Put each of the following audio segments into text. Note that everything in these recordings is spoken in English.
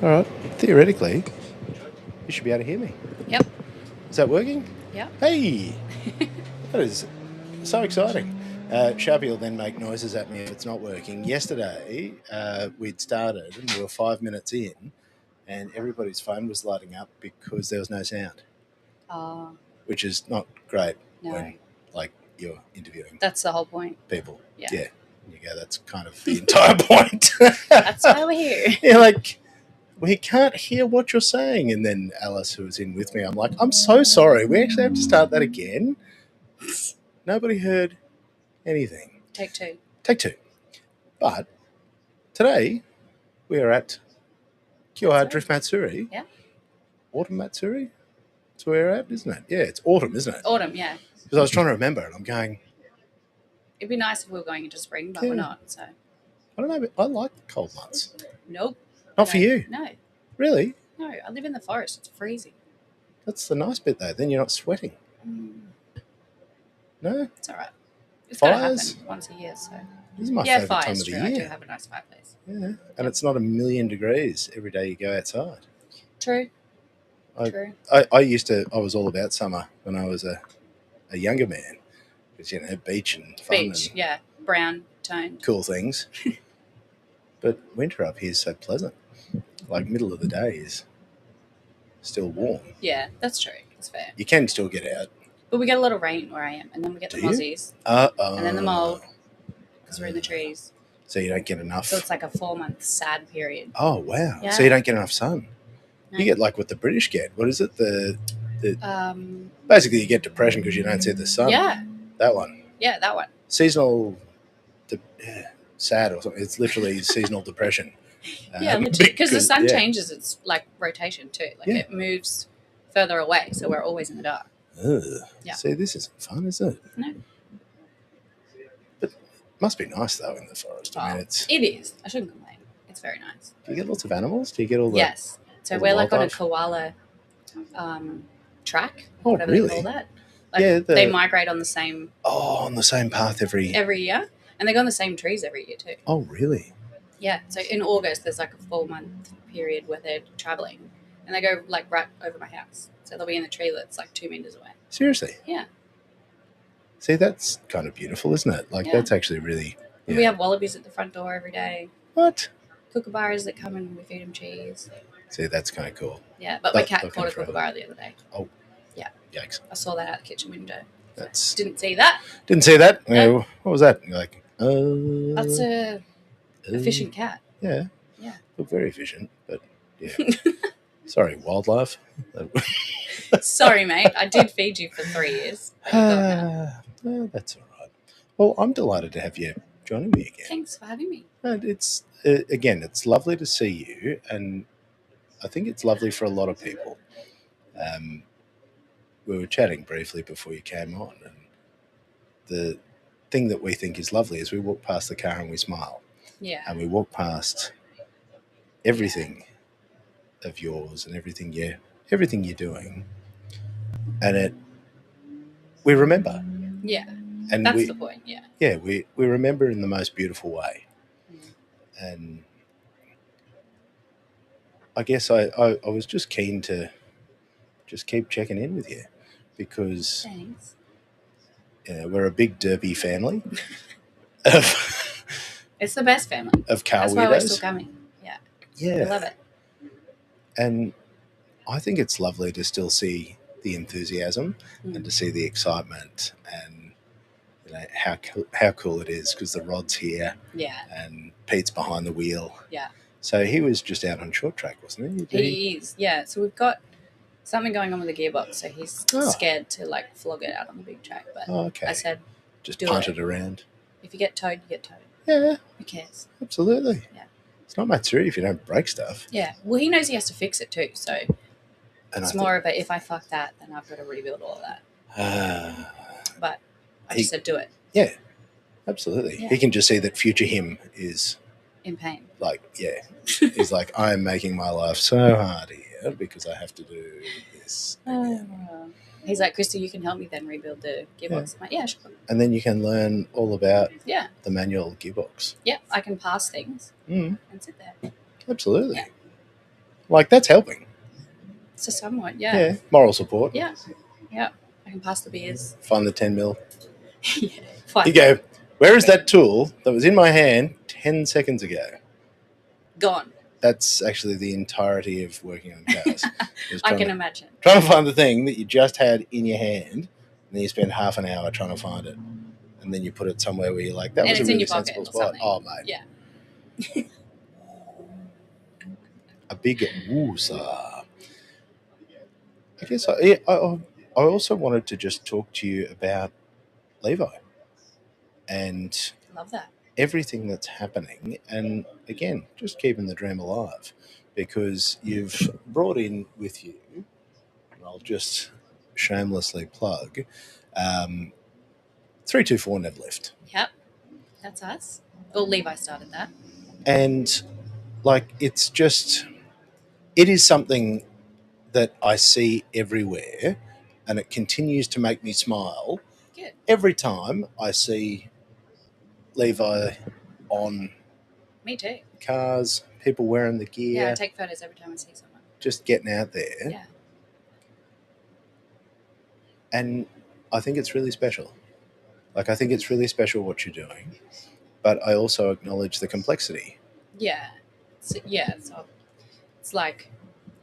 All right. Theoretically, you should be able to hear me. Yep. Is that working? Yep. Hey, that is so exciting. Sharpie will then make noises at me if it's not working. Yesterday, we'd started and we were 5 minutes in, and everybody's phone was lighting up because there was no sound, which is not great No. when, like, you're interviewing That's the whole point. people. Yeah. You go, that's kind of the entire point. That's why we're here. You're like, we can't hear what you're saying. And then Alice, who was in with me, I'm like, I'm so sorry. We actually have to start that again. Nobody heard anything. Take two. Take two. But today we are at Kyoha Drift Matsuri. Yeah. Autumn Matsuri? That's where we're at, isn't it? Yeah, it's autumn, isn't it? Autumn, yeah. Because I was trying to remember and I'm going, it'd be nice if we were going into spring, but Yeah. we're not. So I don't know, but I like the cold months. nope. Not for you. No. Really? No. I live in the forest. It's freezing. That's the nice bit though. Then you're not sweating. No? It's all right. It's going to Fires? happen once a year. So This is my yeah, favourite time fires. of the True. I do year. have a nice fireplace. Yeah. And it's not 1,000,000 degrees every day you go outside. True. True. I was all about summer when I was a younger man. Because, beach and fun Beach. and Yeah. Brown toned. cool things. But winter up here is so pleasant. Like, middle of the day is still warm. Yeah, that's true. That's fair. You can still get out. But we get a lot of rain where I am, and then we get the Do you? mozzies, and then the mold because we're in the trees. So you don't get enough. So it's like a 4-month sad period. Oh, wow. Yeah. So you don't get enough sun. No. You get like what the British get. What is it? Um, Basically, you get depression because you don't see the sun. yeah, That one. yeah, that one. Seasonal sad or something. It's literally seasonal depression. Yeah, because the sun yeah. changes its like rotation too. Like Yeah. it moves further away, so we're always in the dark. Ugh. Yeah. See, this isn't fun, is it? No. But it must be nice though in the forest. I mean, It is. I shouldn't complain. It's very nice. Do you get lots of animals? Do you get all the? Yes. So all the we're like on a wildlife? koala track. Oh, whatever really? they call that. Like Yeah, they migrate on the same on the same path every year, and they go on the same trees every year too. Oh, really? Yeah. So in August, there's like a 4-month period where they're traveling, and they go like right over my house. So they'll be in a tree that's like 2 meters away. Seriously? Yeah. See, that's kind of beautiful, isn't it? Like, Yeah. that's actually really. Yeah. We have wallabies at the front door every day. What? Kookaburras that come and we feed them cheese. See, that's kind of cool. Yeah, but my cat They'll caught a come through. kookaburra the other day. Oh. Yeah. Yikes. I saw that out the kitchen window. That's. Didn't see that. Didn't see that. No. What was that? You're like, That's a efficient cat. Yeah. Yeah. Look very efficient, but yeah. Sorry, wildlife. Sorry, mate. I did feed you for 3 years. Well, that's all right. Well, I'm delighted to have you joining me again. Thanks for having me. And it's again, it's lovely to see you, and I think it's lovely for a lot of people. We were chatting briefly before you came on, and the thing that we think is lovely is we walk past the car and we smile, Yeah. and we walk past everything of yours and everything you're doing, and we remember. Yeah. And That's the point. Yeah. Yeah, we remember in the most beautiful way. Mm. And I guess I was just keen to just keep checking in with you because Thanks. we're a big derpy family It's the best family. of car That's why we're still weirdos. coming. Yeah. Yeah. We love it. And I think it's lovely to still see the enthusiasm and to see the excitement and how cool it is because the rod's here Yeah. and Pete's behind the wheel. Yeah. So he was just out on short track, wasn't he? He is. Yeah. So we've got something going on with the gearbox, so he's scared to like flog it out on the big track. But okay. I said, Just do punt it. it around. If you get towed, you get towed. Yeah, Who cares? absolutely. Yeah. It's not Matsuri if you don't break stuff. Yeah. Well, he knows he has to fix it too. So And it's more of a if I fuck that, then I've got to rebuild all of that. But I just said do it. Yeah, absolutely. Yeah. He can just see that future him is In pain. like, yeah. He's like, I am making my life so hard here because I have to do this. He's like, Krista, you can help me then rebuild the gearbox. I'm like, yeah, sure. And then you can learn all about Yeah. the manual gearbox. Yeah, I can pass things Mm, and sit there. absolutely. Yeah. Like, that's helping. So somewhat, yeah. Moral support. Yeah. Yeah. I can pass the beers. Find the 10 mil. Yeah. Fine. You go, where is that tool that was in my hand 10 seconds ago? Gone. That's actually the entirety of working on cars. I can imagine. Trying to find the thing that you just had in your hand, and then you spend half an hour trying to find it. And then you put it somewhere where you're like, that was a really sensible spot. Oh, mate. Yeah. A big woosah. I guess I also wanted to just talk to you about Levi and Love that. everything that's happening. And again, just keeping the dream alive, because you've brought in with you, and I'll just shamelessly plug, 324 Never Left. Yep. That's us. Well, Levi started that. And like, it's just, it is something that I see everywhere, and it continues to make me smile. Good. Every time I see Levi on Me too. cars, people wearing the gear. Yeah, I take photos every time I see someone. Just getting out there. Yeah. And I think it's really special. Like, I think it's really special what you're doing, but I also acknowledge the complexity. Yeah. So it's like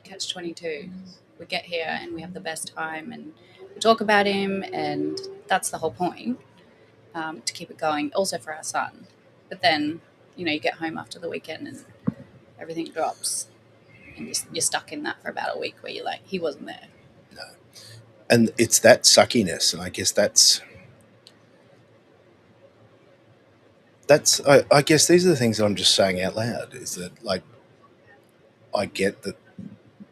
catch-22. We get here and we have the best time and we talk about him, and that's the whole point, to keep it going, also for our son. But then, you get home after the weekend and everything drops, and you're stuck in that for about a week where you're like, he wasn't there. No. And it's that suckiness, and I guess I guess these are the things that I'm just saying out loud, is that, like, I get that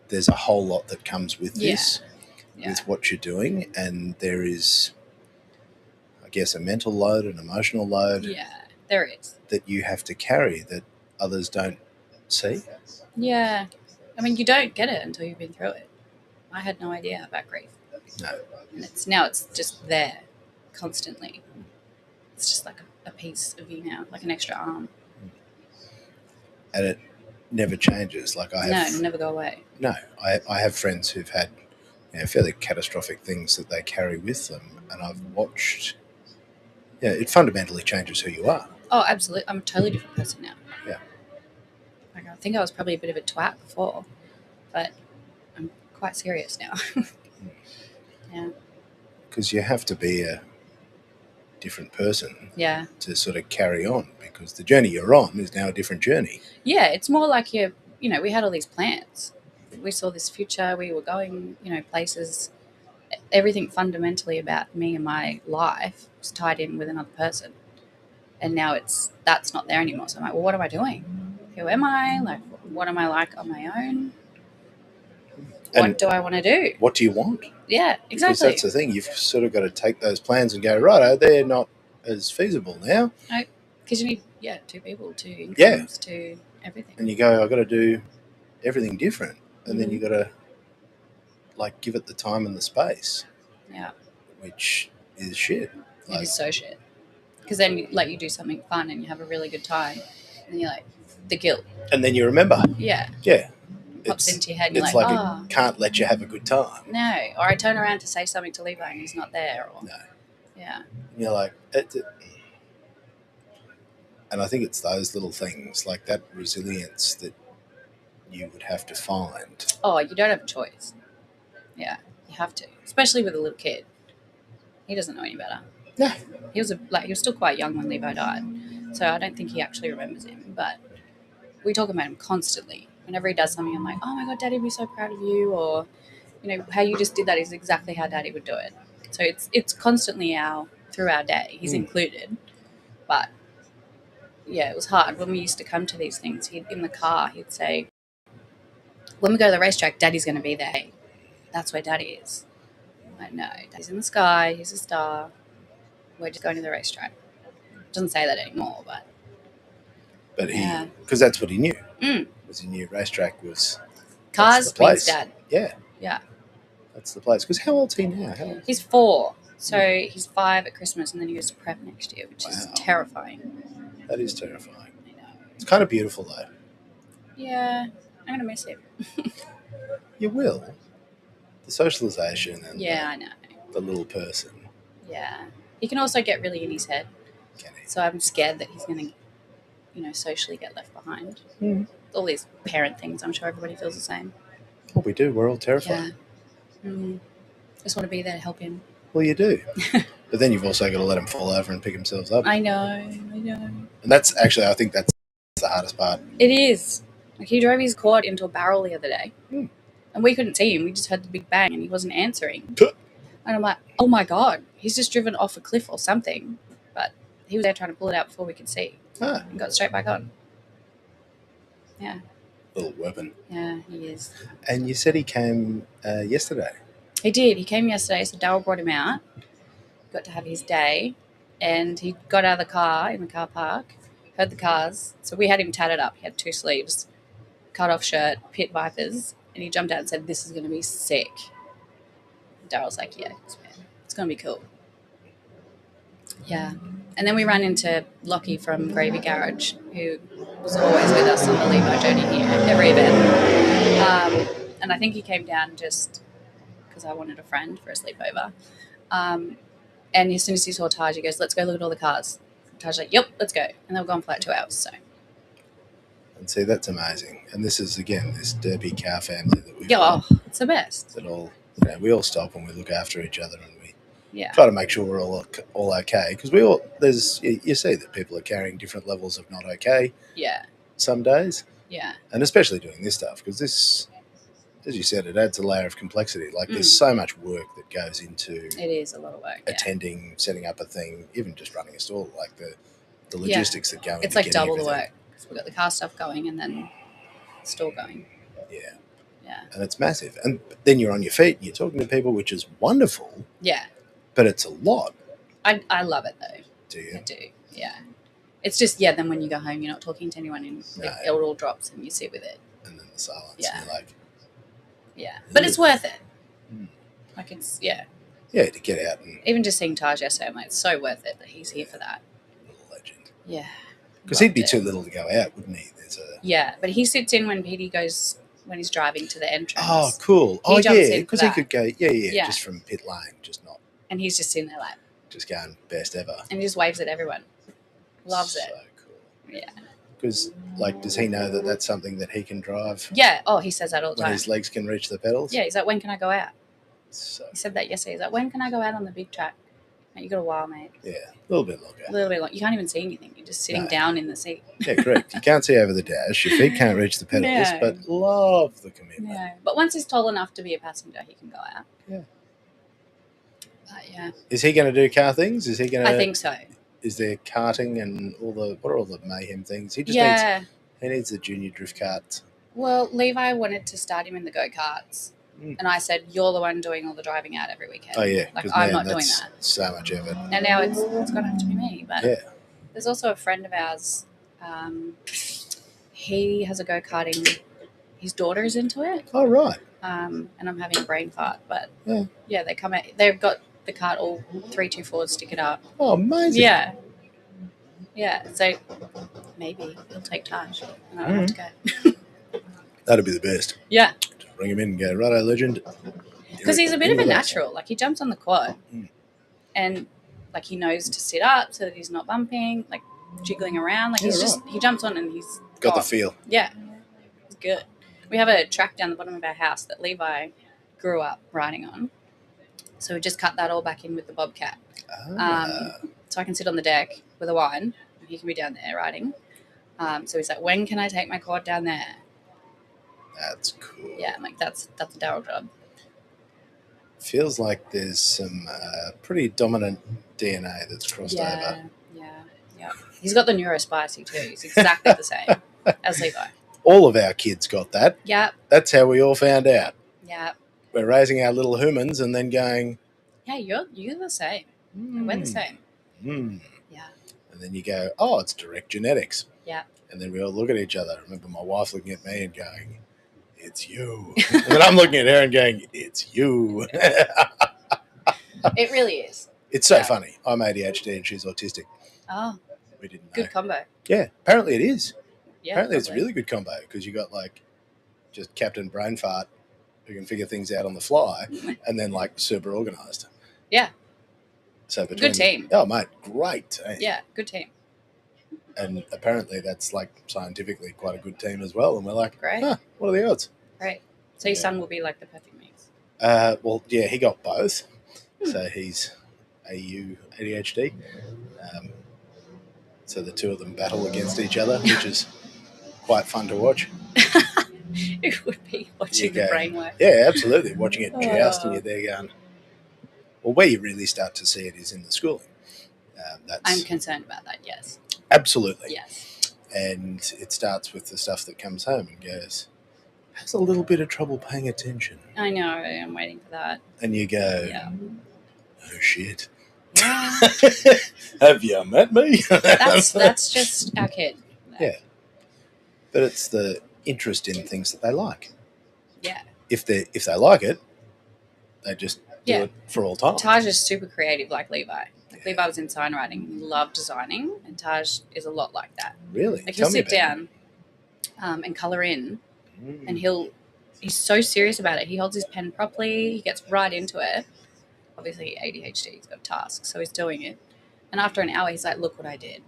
there's a whole lot that comes with this, with what you're doing, and there is, I guess, a mental load, an emotional load. Yeah, there is. That you have to carry that others don't see. Yeah. I mean, you don't get it until you've been through it. I had no idea about grief. No. And it's just there constantly. It's just like a piece of you now, like an extra arm. And it never changes. Like, it'll never go away. No. I have friends who've had fairly catastrophic things that they carry with them, and I've watched. Yeah, it fundamentally changes who you are. Oh, absolutely. I'm a totally different person now. Yeah. Like, I think I was probably a bit of a twat before, but I'm quite serious now. Yeah. Because you have to be a different person. Yeah. To sort of carry on, because the journey you're on is now a different journey. Yeah, it's more like we had all these plans. We saw this future. We were going, places. Everything fundamentally about me and my life was tied in with another person. And now that's not there anymore. So I'm like, well, what am I doing? Who am I? Like, what am I like on my own? What do I want to do? What do you want? Yeah, exactly. Because that's the thing. You've sort of got to take those plans and go, right, they're not as feasible now. No, because you need, two people, two incomes, to everything. And you go, I've got to do everything different. And then you got to, like, give it the time and the space. Yeah. Which is shit. It is so shit. Because then, you do something fun and you have a really good time, and you're like, the guilt. And then you remember. Yeah. Yeah. It pops into your head and you're it's like, it can't let you have a good time. No. Or I turn around to say something to Levi and he's not there. Or, no. Yeah. And you're like, and I think it's those little things, like that resilience, that you would have to find. Oh, you don't have a choice. Yeah, you have to, especially with a little kid. He doesn't know any better. Yeah. He was still quite young when Levi died, so I don't think he actually remembers him. But we talk about him constantly. Whenever he does something, I'm like, oh my God, Daddy would be so proud of you, or how you just did that is exactly how Daddy would do it. So it's constantly through our day. He's included, but yeah, it was hard when we used to come to these things. In the car, he'd say, when we go to the racetrack, Daddy's going to be there. That's where Daddy is. I'm like, no, Daddy's in the sky. He's a star. We're just going to the racetrack. Doesn't say that anymore, but he, because that's what he knew. Was he knew racetrack was cars means Dad. Yeah, that's the place. Because how old's he now? He's 4, so he's 5 at Christmas, and then he goes to prep next year, which is terrifying. That is terrifying. I know. It's kind of beautiful though. Yeah, I'm gonna miss him. You will. The socialisation and Yeah, I know. the little person. Yeah, he can also get really in his head. Can he? So I'm scared that he's gonna, socially get left behind. Mm. All these parent things. I'm sure everybody feels the same. Well, we do. We're all terrified. Yeah. Just want to be there to help him. Well, you do. But then you've also got to let him fall over and pick himself up. I know. And that's actually, I think that's the hardest part. It is. Like he drove his quad into a barrel the other day. Mm. And we couldn't see him. We just heard the big bang and he wasn't answering. Tuh. And I'm like, oh my God, he's just driven off a cliff or something. But he was there trying to pull it out before we could see. And got straight back on. Yeah. Little weapon. Yeah, he is. And you said he came yesterday. He did. He came yesterday, so Daryl brought him out. Got to have his day. And he got out of the car in the car park, heard the cars. So we had him tatted up. He had 2 sleeves, cut off shirt, pit vipers. And he jumped out and said, "This is going to be sick." Daryl's like, "Yeah, it's going to be cool." Yeah. And then we ran into Lockie from Gravy Garage, who was always with us on the Levo journey here at every event. And I think he came down just because I wanted a friend for a sleepover. And as soon as he saw Taj, he goes, "Let's go look at all the cars." Taj's like, "Yep, let's go." And they were gone for like 2 hours. So. And see, that's amazing. And this is, again, this derby car family that we've got. It's the best. That all, we all stop and we look after each other and we try to make sure we're all okay. Because we all, you see that people are carrying different levels of not okay. Yeah. Some days. Yeah. And especially doing this stuff, because this, as you said, it adds a layer of complexity. Like there's so much work that goes into. It is a lot of work. Attending, setting up a thing, even just running a store, like the logistics that go into. It's like double the work. We've got the car stuff going and then the store going. Yeah. Yeah. And it's massive. And then you're on your feet and you're talking to people, which is wonderful. Yeah. But it's a lot. I love it though. Do you? I do. Yeah. It's just, then when you go home, you're not talking to anyone and it all drops and you sit with it. And then the silence. Yeah. And you're like. Yeah. But it's worth it. Like it's, Yeah, to get out. And even just seeing Taj yesterday, I'm like, it's so worth it that he's here for that. Little legend. Yeah. Because he'd be too little to go out, wouldn't he? Yeah, but he sits in when Petey goes, when he's driving to the entrance. Oh, cool. Yeah, because he could go, just from pit lane, just not. And he's just sitting there like. Just going best ever. And he just waves at everyone. Loves it. So cool. Yeah. Because, does he know that that's something that he can drive? Yeah. Oh, he says that all the time. When his legs can reach the pedals? Yeah, he's like, "When can I go out?" So he said that yesterday. He's like, "When can I go out on the big track?" Like, you got a while, mate. Yeah, a little bit longer. A little bit longer. You can't even see anything. You're just sitting down in the seat. Yeah, correct. You can't see over the dash. Your feet can't reach the pedals, but love the commitment. Yeah. But once he's tall enough to be a passenger, he can go out. Yeah. Yeah. Is he going to do car things? Is he going to? I think so. Is there karting and what are all the mayhem things? He just needs the junior drift karts. Well, Levi wanted to start him in the go-karts. And I said, "You're the one doing all the driving out every weekend." Oh, yeah. Like, I'm not doing that. So much effort. And now it's going to have to be me. But there's also a friend of ours. He has a go-karting. His daughter's into it. Oh, right. And I'm having a brain fart. But, they come out. They've got the kart all 324s stick it up. Oh, amazing. Yeah. Yeah. So maybe he'll take Taj. And I don't have to go. That'd be the best. Yeah. Bring him in and go, righto, legend. Because he's a bit of a natural. Like, he jumps on the quad and, like, he knows to sit up so that he's not bumping, like, jiggling around. Like, he jumps on and he's got the feel. Yeah. It's good. We have a track down the bottom of our house that Levi grew up riding on. So we just cut that all back in with the Bobcat. So I can sit on the deck with a wine and he can be down there riding. So he's like, "When can I take my quad down there?" That's cool. Yeah, I'm like, that's a Daryl job. Feels like there's some pretty dominant DNA that's crossed over. Yeah. He's got the neurospicy too. He's exactly the same as Levi. All of our kids got that. Yeah. That's how we all found out. Yeah. We're raising our little humans and then going, "Yeah, you're the same. We're the same." Yeah. And then you go, "Oh, it's direct genetics." Yeah. And then we all look at each other. I remember my wife looking at me and going, "It's you." And then I'm looking at her and going, "It's you." It really is. It's so funny. I'm ADHD and she's autistic. Oh. We didn't know. Good combo. Yeah, apparently it is. Yeah. Apparently it's a really good combo because you got like just Captain Brainfart who can figure things out on the fly, and then like super organised. Yeah. So between Good team. Oh, mate, great team. Yeah, good team. And apparently that's like scientifically quite a good team as well. And we're like, Great. What are the odds? Great. So your son will be like the perfect mix. Well, yeah, he got both. So he's AU ADHD. So the two of them battle against each other, which is quite fun to watch. It would be watching the brain work. Yeah, absolutely. Watching it joust, and you're there going, well, where you really start to see it is in the schooling. I'm concerned about that, yes. Absolutely. Yes. And it starts with the stuff that comes home and goes, has a little bit of trouble paying attention. I know, I'm waiting for that. And you go, oh, shit. Yeah. Have you met me? That's just our kid. Yeah. But it's the interest in things that they like. Yeah. If they like it, they just do it for all time. Taj is super creative like Levi. Levi was in sign writing. He loved designing, and Taj is a lot like that. Really? Like he'll sit down and colour in, and he's so serious about it. He holds his pen properly. He gets right into it. Obviously, ADHD, he's got tasks, so he's doing it. And after an hour, he's like, look what I did.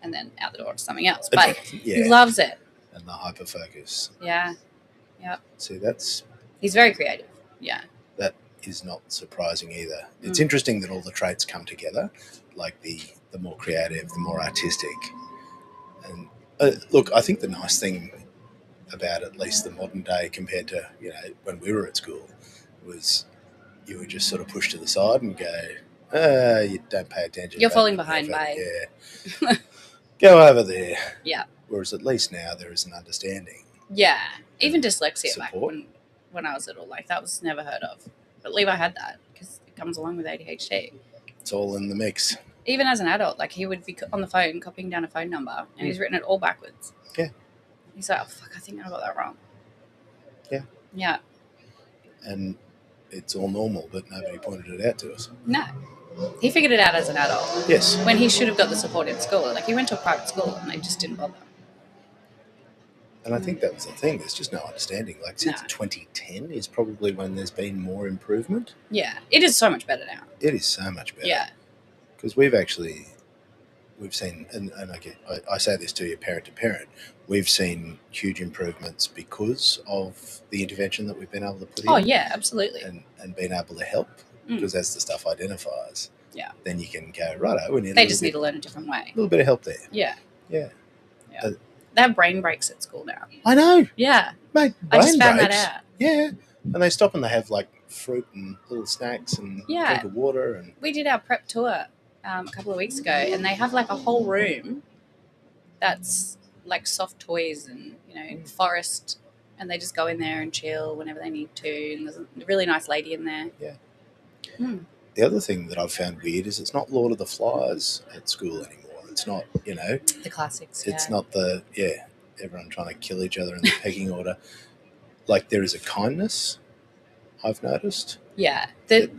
And then out the door to something else. But he loves it. And the hyper-focus. Yeah. Yep. See, he's very creative. Yeah. That is not surprising either. It's interesting that all the traits come together, like the more creative, the more artistic. And look, I think the nice thing about at least the modern day compared to, when we were at school was you were just sort of pushed to the side and go, you don't pay attention. You're falling behind, mate. Yeah. Go over there. Yeah. Whereas at least now there is an understanding. Yeah. Even dyslexia back when I was little, like that was never heard of. But Levi had that because it comes along with ADHD. It's all in the mix. Even as an adult, like he would be on the phone copying down a phone number and he's written it all backwards. Yeah. He's like, oh, fuck, I think I got that wrong. Yeah. Yeah. And it's all normal, but nobody pointed it out to us. No. He figured it out as an adult. Yes. When he should have got the support in school. Like he went to a private school and they just didn't bother. And I think that was the thing. There's just no understanding. Like since 2010 is probably when there's been more improvement. Yeah. It is so much better now. It is so much better. Yeah. Because we've seen, and I say this to you parent to parent, we've seen huge improvements because of the intervention that we've been able to put in. Oh, yeah, absolutely. And being able to help, because as the stuff identifies, then you can go, righto, we need they just need to learn a different way. A little bit of help there. Yeah. Yeah. They have brain breaks at school now. I know. Yeah. Mate, I just found that out. Yeah. And they stop and they have like fruit and little snacks and drink of water. And we did our prep tour a couple of weeks ago, and they have like a whole room that's like soft toys and forest, and they just go in there and chill whenever they need to. And there's a really nice lady in there. Yeah. The other thing that I've found weird is it's not Lord of the Flies at school anymore. It's not, the classics. It's not everyone trying to kill each other in the pecking order. Like there is a kindness, I've noticed. Yeah. The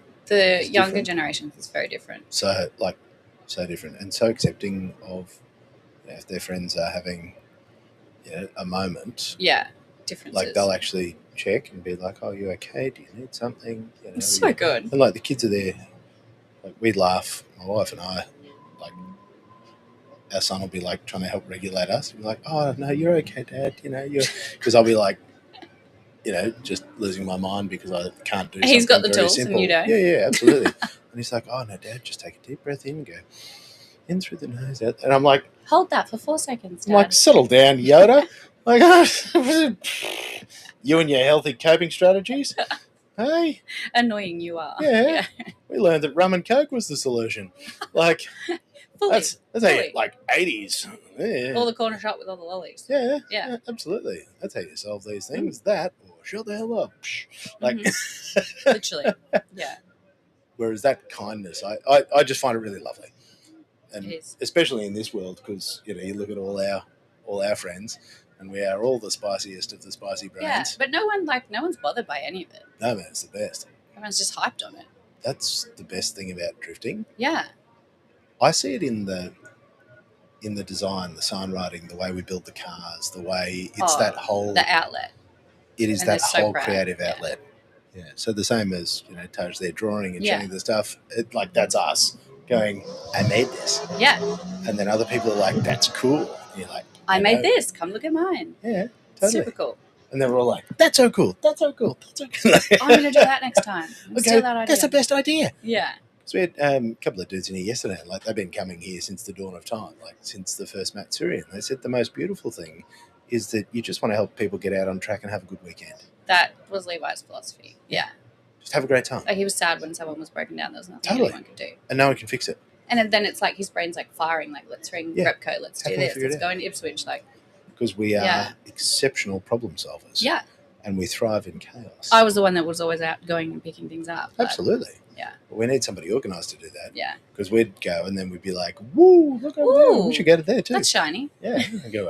younger generations is very different. So different and so accepting of if their friends are having a moment. Yeah, differences. Like they'll actually check and be like, "Oh, you okay? Do you need something?" It's so good. And like the kids are there. Like we'd laugh, my wife and I. Like our son will be like trying to help regulate us. We're like, "Oh no, you're okay, Dad." Because I'll be like. Just losing my mind because I can't do something. He's got the tools simple. And you don't. Yeah, absolutely. And he's like, oh, no, Dad, just take a deep breath in and go in through the nose out. And I'm like... Hold that for 4 seconds, Dad. I'm like, settle down, Yoda. Like, you and your healthy coping strategies. Hey? Annoying you are. Yeah. We learned that rum and Coke was the solution. Like... That's like 80s. Yeah. Or the corner shop with all the lollies. Yeah, absolutely. That's how you solve these things. That or shut the hell up. Like, literally, yeah. Whereas that kindness, I just find it really lovely, and it is. Especially in this world because you look at all our friends, and we are all the spiciest of the spicy brands. Yeah, but no one's bothered by any of it. No man, it's the best. Everyone's just hyped on it. That's the best thing about drifting. Yeah. I see it in the design, the sign writing, the way we build the cars, the way it's that whole... The outlet. it is And that they're so whole proud. creative Yeah. outlet. Yeah. So the same as Taj, they're drawing and Yeah. showing the stuff. Like that's us going, I made this, Yeah. and then other people are like, that's cool. And you're like, I made know. this. Come look at mine. Yeah, totally. Super cool. And they were all like, that's so cool. That's so cool. That's so cool. I'm going to do that next time. Steal that idea. That's the best idea. Yeah. So we had a couple of dudes in here yesterday, and like they've been coming here since the dawn of time, like since the first Matsuri. And they said the most beautiful thing is that you just want to help people get out on track and have a good weekend. That was Levi's philosophy. Yeah. Just have a great time. Like he was sad when someone was broken down. There was nothing Totally. anyone could do. And no one can fix it. And then it's like his brain's like firing, like, let's ring Repco, let's do this, let's go into Ipswich. Like, because we are exceptional problem solvers. Yeah. And we thrive in chaos. I was the one that was always out going and picking things up. Absolutely. Yeah. But we need somebody organised to do that. Yeah. Because we'd go and then we'd be like, woo, look over there. We should go to there too. That's shiny. Yeah. And go,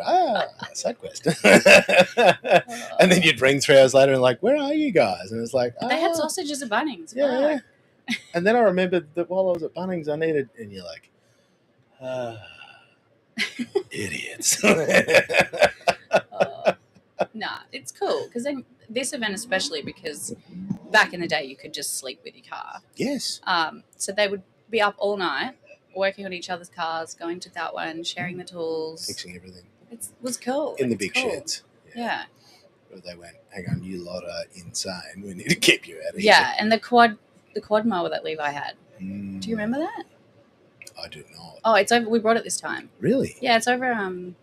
side quest. And then you'd ring 3 hours later and like, where are you guys? And it's like, they had sausages at Bunnings. Yeah. And then I remembered that while I was at Bunnings, I needed, and you're like, idiots. Nah, it's cool because then this event especially because back in the day you could just sleep with your car. Yes. So they would be up all night working on each other's cars, going to that one, sharing the tools, fixing everything. It was cool. In the big sheds. Yeah. Where they went, hang on, you lot are insane. We need to keep you out of here. Yeah, and the quad mower that Levi had. Do you remember that? I do not. Oh, it's over. We brought it this time. Really? Yeah, it's over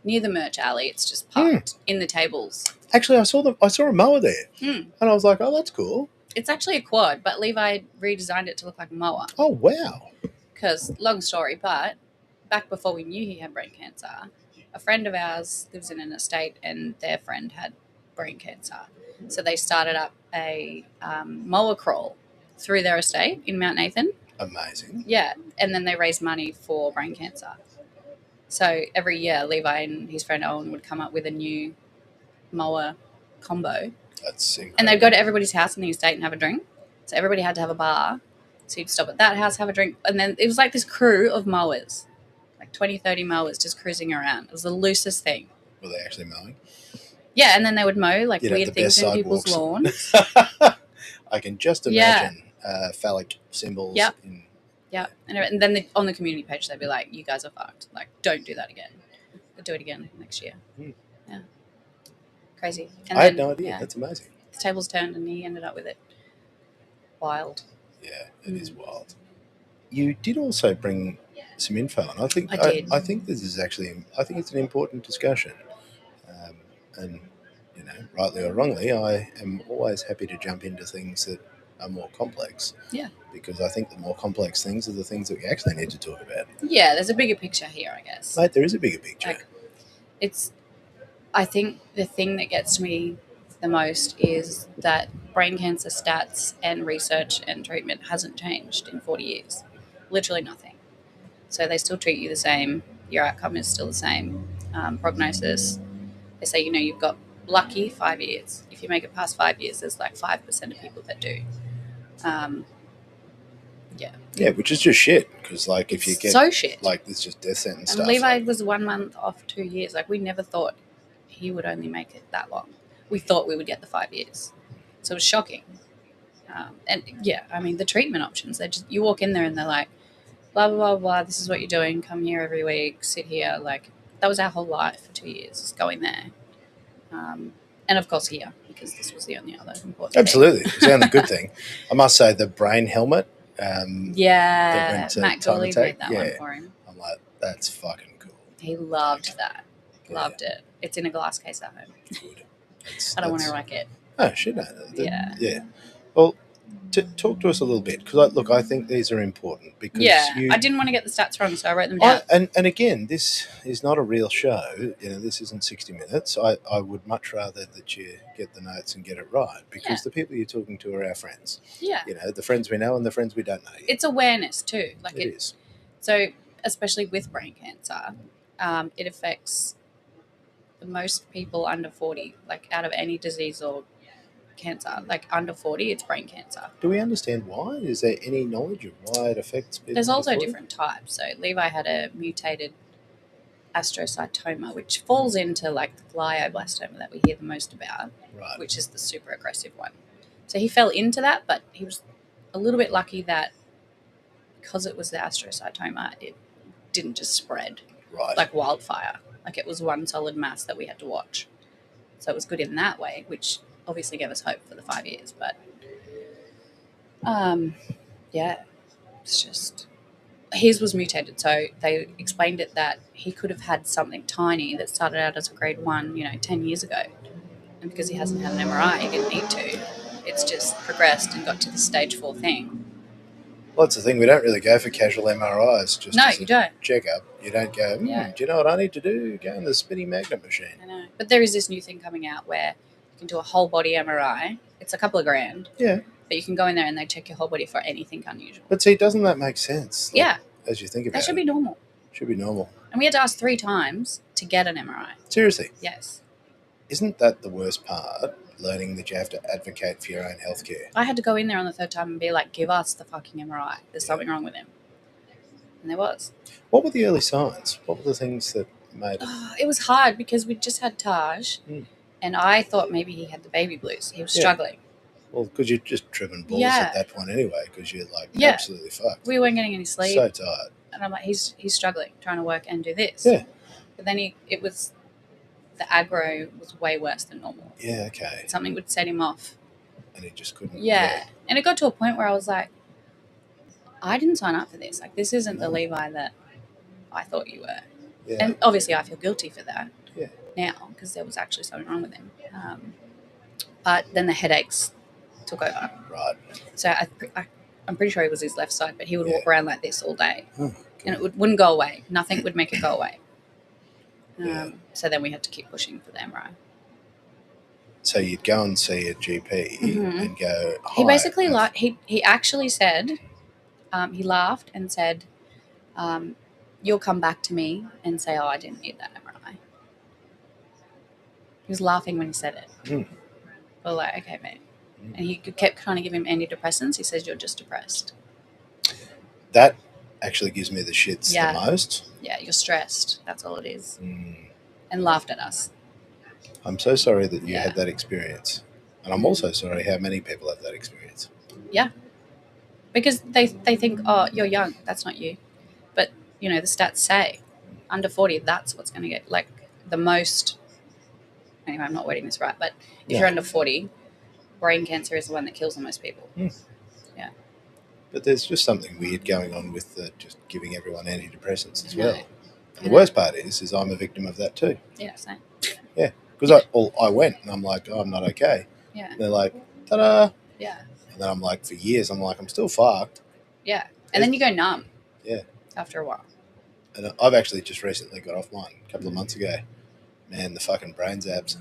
near the merch alley. It's just parked in the tables. Actually, I saw a mower there, and I was like, "Oh, that's cool." It's actually a quad, but Levi redesigned it to look like a mower. Oh wow! Because long story, but back before we knew he had brain cancer, a friend of ours lives in an estate, and their friend had brain cancer, so they started up a mower crawl through their estate in Mount Nathan. Amazing. Yeah, and then they raised money for brain cancer. So every year, Levi and his friend Owen would come up with a new mower combo. That's incredible. And they'd go to everybody's house in the estate and have a drink. So everybody had to have a bar. So you'd stop at that house, have a drink. And then it was like this crew of mowers, like 20, 30 mowers just cruising around. It was the loosest thing. Were they actually mowing? Yeah, and then they would mow like weird things in people's lawns. I can just imagine phallic symbols. Yep. And then on the community page, they'd be like, you guys are fucked. Like, don't do that again. But do it again next year. Yeah. Crazy. And I had no idea. That's amazing. The tables turned and he ended up with it. Wild. Yeah, it is wild. You did also bring some info, and I think I think this is actually, I think it's an important discussion. And, rightly or wrongly, I am always happy to jump into things that are more complex. Yeah. Because I think the more complex things are the things that we actually need to talk about. Yeah, there's a bigger picture here, I guess. Mate, there is a bigger picture. I think the thing that gets to me the most is that brain cancer stats and research and treatment hasn't changed in 40 years. Literally nothing. So they still treat you the same. Your outcome is still the same. Prognosis, they say, you've got lucky 5 years. If you make it past 5 years, there's like 5% of people that do. Yeah, which is just shit. Because if you get so shit, like it's just death sentence and stuff. Levi was 1 month off 2 years. Like we never thought he would only make it that long. We thought we would get the 5 years, so it was shocking. And the treatment options. They just you walk in there and they're like, blah blah blah blah. This is what you're doing. Come here every week. Sit here. Like that was our whole life for 2 years. Just going there. And of course here, because this was the only other important Absolutely. It's the only good thing. I must say the brain helmet. Matt Gooley made that one for him. I'm like, that's fucking cool. He loved that. Loved it. It's in a glass case at home. Good. I don't want to wreck it. Oh, shit. No. Yeah. Well, talk to us a little bit, because I think these are important. Because I didn't want to get the stats wrong, so I wrote them down. And again, this is not a real show. This isn't 60 Minutes. I would much rather that you get the notes and get it right, because the people you're talking to are our friends. Yeah. The friends we know and the friends we don't know. It's awareness too. Like it is. So, especially with brain cancer, it affects the most people under 40, like out of any disease or cancer, like under 40, it's brain cancer. Do we understand why? Is there any knowledge of why it affects people? There's also different types. So Levi had a mutated astrocytoma, which falls into like the glioblastoma that we hear the most about, Right. which is the super aggressive one. So he fell into that, but he was a little bit lucky that because it was the astrocytoma, it didn't just spread Right. like wildfire. Like it was one solid mass that we had to watch. So it was good in that way, which obviously gave us hope for the 5 years. But yeah, it's just his was mutated. So they explained it that he could have had something tiny that started out as a grade 1, 10 years ago. And because he hasn't had an MRI, he didn't need to. It's just progressed and got to the stage 4 thing. Well, that's the thing. We don't really go for casual MRIs. Just No, as you a don't. checkup. You don't go, Yeah. do you know what I need to do? Go in the spinning magnet machine. I know. But there is this new thing coming out where you can do a whole body MRI. It's a couple of grand. Yeah. But you can go in there and they check your whole body for anything unusual. But see, doesn't that make sense? Like, yeah. As you think about it. That should be normal. Should be normal. And we had to ask 3 times to get an MRI. Seriously? Yes. Isn't that the worst part? Learning that you have to advocate for your own healthcare. I had to go in there on the 3rd time and be like, give us the fucking MRI. There's something wrong with him. And there was. What were the early signs? What were the things that made it? It was hard because we just had Taj, and I thought maybe he had the baby blues. He was struggling. Well, because you're just driven balls at that point anyway, because you're like absolutely fucked. We weren't getting any sleep. So tired. And I'm like, he's struggling, trying to work and do this. Yeah. But then the aggro was way worse than normal. Yeah, okay. Something would set him off. And he just couldn't. Yeah. And it got to a point where I was like, I didn't sign up for this. Like, this isn't the Levi that I thought you were. Yeah. And obviously I feel guilty for that now because there was actually something wrong with him. But then the headaches took over. Right. So I'm pretty sure it was his left side, but he would walk around like this all day. Oh, and it wouldn't go away. Nothing would make it go away. Yeah. So then we had to keep pushing for the MRI. So you'd go and see a GP and go, hi, he basically he actually said, he laughed and said, you'll come back to me and say, oh, I didn't need that MRI. He was laughing when he said it. We're like, okay, mate. And he kept trying to give him antidepressants. He says, you're just depressed. That actually gives me the shits the most. Yeah, you're stressed. That's all it is. And laughed at us. I'm so sorry that you had that experience. And I'm also sorry how many people have that experience. Yeah. Because they think, oh, you're young. That's not you. But, the stats say under 40, that's what's going to get, like, the most. Anyway, I'm not wording this right. But if you're under 40, brain cancer is the one that kills the most people. Yeah. But there's just something weird going on with just giving everyone antidepressants as well. And the worst part is I'm a victim of that too. Yeah, same. Yeah. Because I went and I'm like, oh, I'm not okay. Yeah. And they're like, ta-da. Yeah. And then I'm like, for years, I'm like, I'm still fucked. Yeah. And then you go numb. Yeah. After a while. And I've actually just recently got off mine a couple of months ago. Man, the fucking brain zaps.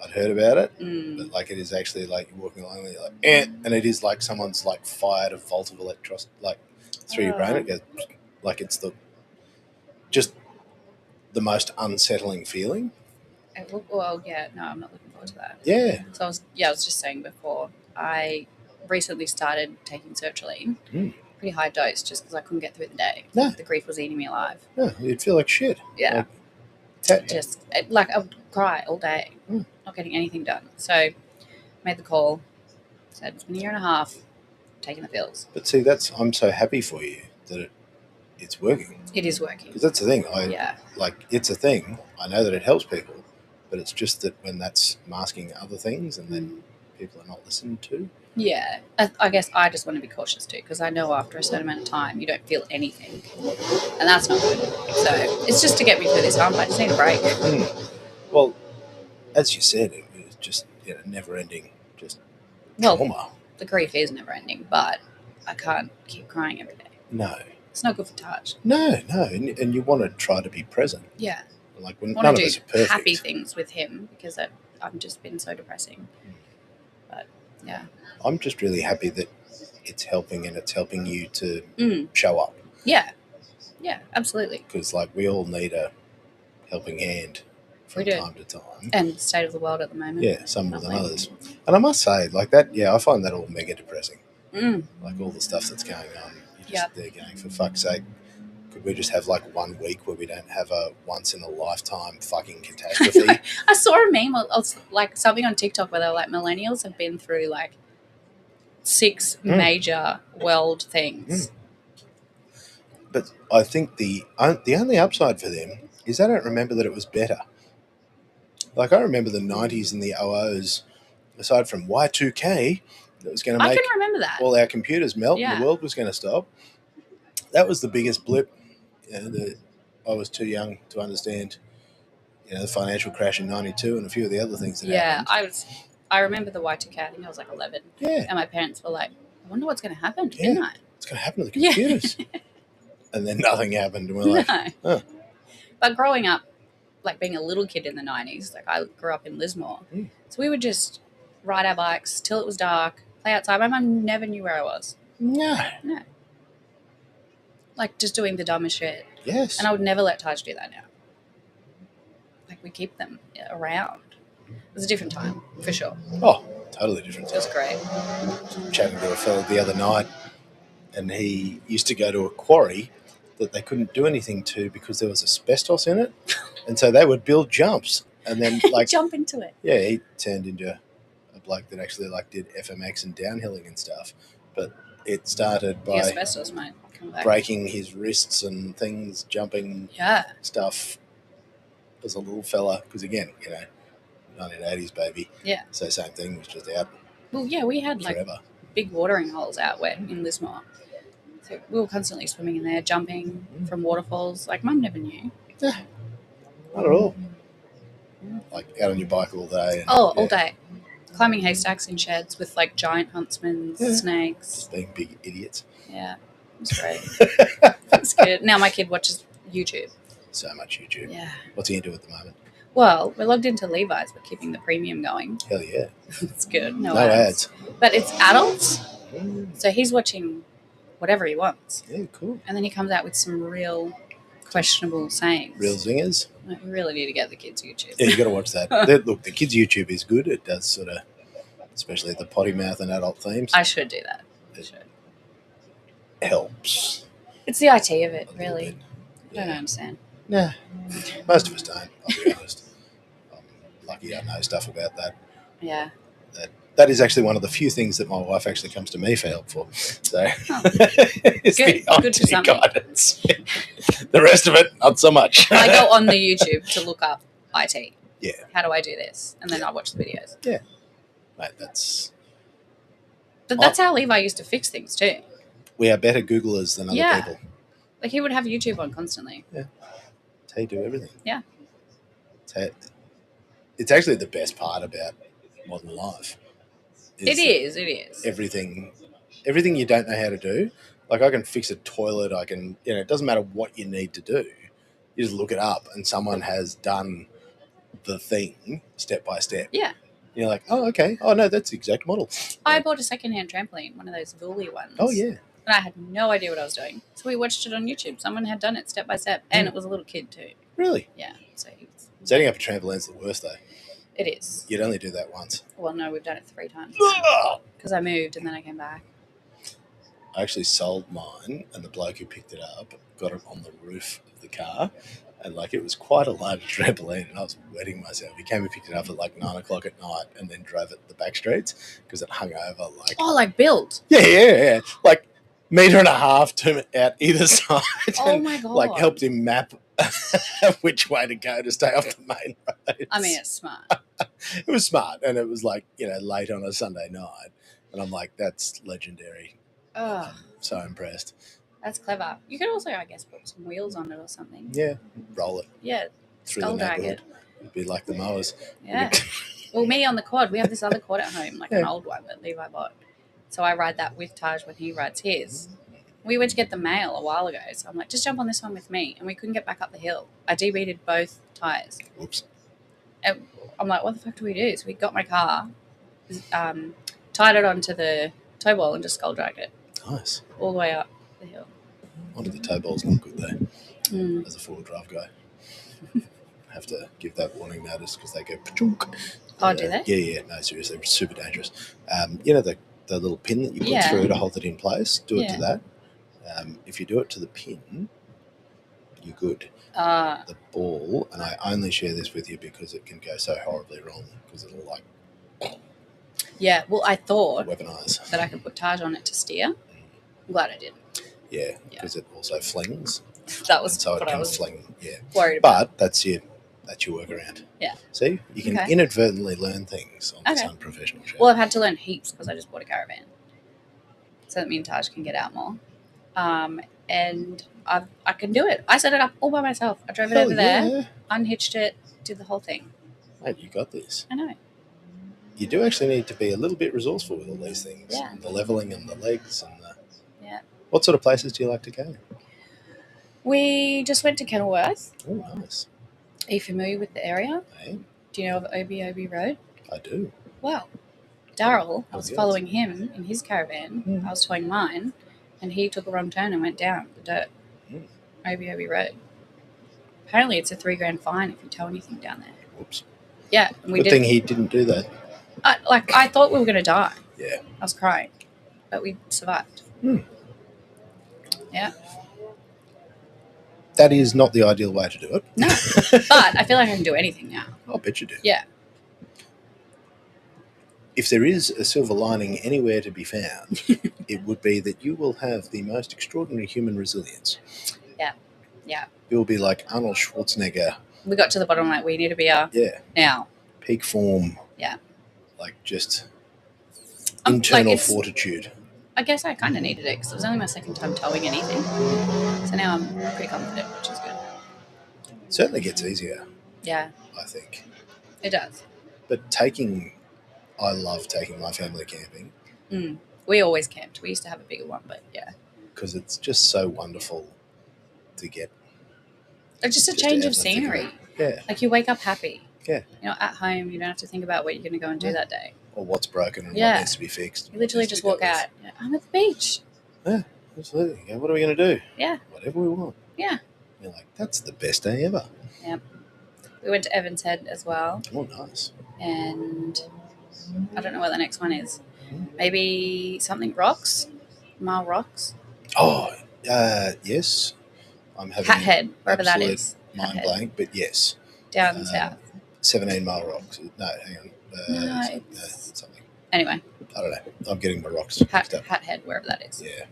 I'd heard about it, but like it is actually like you're walking along and you're like, and it is like someone's like fired a volt of electricity like through your brain. It goes like it's just the most unsettling feeling. Well, yeah, no, I'm not looking forward to that. Yeah. So I was just saying before, I recently started taking sertraline, pretty high dose, just because I couldn't get through the day. No. The grief was eating me alive. No, you'd feel like shit. Yeah. Like I would cry all day, not getting anything done. So made the call, said it's been a year and a half, taking the pills. But see, I'm so happy for you that it's working. It is working. Because that's the thing. It's a thing. I know that it helps people, but it's just that when that's masking other things and then people are not listened to. Yeah. I guess I just want to be cautious too, because I know after a certain amount of time you don't feel anything. And that's not good. So it's just to get me through this hump. I just need a break. Well, as you said, it was just never ending, just trauma. The grief is never ending, but I can't keep crying every day. No. It's not good for Taj. No. And you want to try to be present. Yeah. Like when I none want of to us do are perfect. happy things with him because I've just been so depressing. But yeah. I'm just really happy that it's helping and it's helping you to show up. Yeah. Yeah, absolutely. Because like we all need a helping hand from time to time. And the state of the world at the moment. Yeah, some more than others. And I must say, like that, I find that all mega depressing. Like all the stuff that's going on. You're just there going, for fuck's sake, Could we just have like 1 week where we don't have a once in a lifetime fucking catastrophe? I saw a meme of like something on TikTok where they were like, millennials have been through like 6 major world things. But I think the only upside for them is they don't remember that it was better. Like, I remember the 90s and the 00s, aside from Y2K, that was going to I make can remember that. all our computers melt Yeah. and the world was going to stop. That was the biggest blip. I was too young to understand, the financial crash in 92 and a few of the other things that happened. I remember the Y2K. I think I was like 11. Yeah. And my parents were like, I wonder what's going to happen at Yeah. midnight. It's going to happen to the computers. And then nothing happened. And we're like, no. But growing up, like being a little kid in the 90s, like I grew up in Lismore. So we would just ride our bikes till it was dark, play outside. My mum never knew where I was. No. Like just doing the dumbest shit. Yes. And I would never let Taj do that now. Like we keep them around. It was a different time, for sure. Oh, totally different. It was great. Chatting to a fellow the other night, and he used to go to a quarry that they couldn't do anything to because there was asbestos in it, and so they would build jumps and then like jump into it. Yeah, he turned into a bloke that actually like did FMX and downhilling and stuff, but it started by the asbestos might come back. Breaking his wrists and things, jumping stuff as a little fella, because again, 1980s baby. Yeah. So same thing, was just out. Well, yeah, we had forever. Like big watering holes out wet in Lismore. So we were constantly swimming in there, jumping from waterfalls. Like Mum never knew. Yeah. Not at all. Like out on your bike all day. And, all day. Climbing haystacks in sheds with like giant huntsmen, snakes. Just being big idiots. Yeah. It was great. It's good. Now my kid watches YouTube. So much YouTube. Yeah. What's he into at the moment? Well, we're logged into Levi's, but keeping the premium going. Hell yeah. It's good. No ads. But it's adults. So he's watching whatever he wants. Yeah, cool. And then he comes out with some real questionable sayings. Real zingers. Like, we really need to get the kids' YouTube. Yeah, you got to watch that. Look, the kids' YouTube is good. It does sort of, especially the potty mouth and adult themes. I should do that. It helps. It's the IT of it, really. I don't understand. Nah. Most of us don't, I'll be honest. I'm lucky I know stuff about that. Yeah. That is actually one of the few things that my wife actually comes to me for help for. So it's good. the Good for something. guidance. The rest of it, not so much. I go on the YouTube to look up IT. Yeah. How do I do this? And then I watch the videos. Yeah. Mate, that's... But that's how Levi used to fix things too. We are better Googlers than other people. Like he would have YouTube on constantly. Yeah. That's how you do everything. Yeah. It's actually the best part about modern life. It is. Everything you don't know how to do. Like I can fix a toilet. I can, it doesn't matter what you need to do. You just look it up and someone has done the thing step by step. Yeah. You're like, oh, okay. Oh, no, that's the exact model. I bought a secondhand trampoline, one of those Woolly ones. Oh, yeah. And I had no idea what I was doing. So we watched it on YouTube. Someone had done it step by step. And it was a little kid too. Really? Yeah. So he was... Setting up a trampoline's the worst, though. It is. You'd only do that once. Well, no, we've done it 3 times. Because I moved and then I came back. I actually sold mine, and the bloke who picked it up got it on the roof of the car. And, it was quite a large trampoline, and I was wetting myself. He came and picked it up at, 9 o'clock at night and then drove it the back streets because it hung over, Oh, built? Yeah. Metre and a half to out either side. Oh, and, my God. Helped him map which way to go to stay off the main road. I mean, it's smart. It was smart, and it was, late on a Sunday night. And I'm like, that's legendary. Oh. I'm so impressed. That's clever. You could also, I guess, put some wheels on it or something. Yeah, roll it. Yeah, through the neighbourhood. It'd be like the mowers. Yeah. Well, me on the quad. We have this other quad at home, an old one that Levi bought. So I ride that with Taj when he rides his. We went to get the mail a while ago, so I'm like, just jump on this one with me. And we couldn't get back up the hill. I debeated both tyres. Oops. And I'm like, what the fuck do we do? So we got my car, tied it onto the tow ball and just skull dragged it. Nice. All the way up the hill. Onto the tow ball's not good, though, as a four-wheel drive guy. I have to give that warning notice because they go pa-chunk. Oh, do they? Yeah. No, seriously, it's super dangerous. The little pin that you put through to hold it in place, do it to that. If you do it to the pin, you're good. Uh, The ball, and I only share this with you because it can go so horribly wrong because it'll like yeah. Well, I thought weaponize. that I could put Taj on it to steer. I'm glad I didn't. Yeah, because it also flings. That was And so it what I can was fling. Yeah, worried about. but that's your workaround. Yeah. See, you can Okay. inadvertently learn things on this Okay. unprofessional show. Well, I've had to learn heaps because I just bought a caravan, so that me and Taj can get out more. And I can do it. I set it up all by myself. I drove it Hell over there, yeah. unhitched it, did the whole thing. Mate, you got this. I know. You do actually need to be a little bit resourceful with all these things. Yeah. The levelling and the legs and the... Yeah. What sort of places do you like to go? We just went to Kenilworth. Oh, nice. Are you familiar with the area? Hey, Do you know of Obi Road? I do. Well, Daryl, I Oh, was yes. following him in his caravan. Mm. I was towing mine, and he took a wrong turn and went down the dirt. Mm. Obi Road. Apparently, it's a $3,000 fine if you tow anything down there. Whoops. Yeah, and we Good did. thing he didn't do that. I thought we were going to die. Yeah. I was crying, but we survived. Mm. Yeah. That is not the ideal way to do it. No, but I feel like I can do anything now. I'll bet you do. Yeah. If there is a silver lining anywhere to be found, it would be that you will have the most extraordinary human resilience. Yeah. Yeah. You'll be like Arnold Schwarzenegger. We got to the bottom, like, we need a beer Yeah. now. Peak form. Yeah. Like just internal like fortitude. I guess I kind of needed it because it was only my second time towing anything. So now I'm pretty confident, which is good. It certainly gets easier, Yeah, I think. it does. But I love taking my family camping We always camped. We used to have a bigger one, but yeah. because it's just so wonderful to get. It's just a Just change to of have nothing. scenery. Yeah. Like, you wake up happy. Yeah. You know, at home, you don't have to think about what you're going to go and do that day. Or what's broken and Yeah. what needs to be fixed. You literally just walk out. I'm at the beach. Yeah, absolutely. Yeah, what are we going to do? Yeah. Whatever we want. Yeah. You're like, that's the best day ever. Yep. We went to Evans Head as well. Oh, nice. And I don't know what the next one is. Maybe something rocks. Mile Rocks. Oh, yes. I'm having Hat Head, wherever that absolute is. Hat mind Head. blank, but yes. Down south. 17 Mile Rocks. No, hang on. No, it's something. Anyway, I don't know. I'm getting my rocks Hat mixed up. Head, wherever that is. Yeah.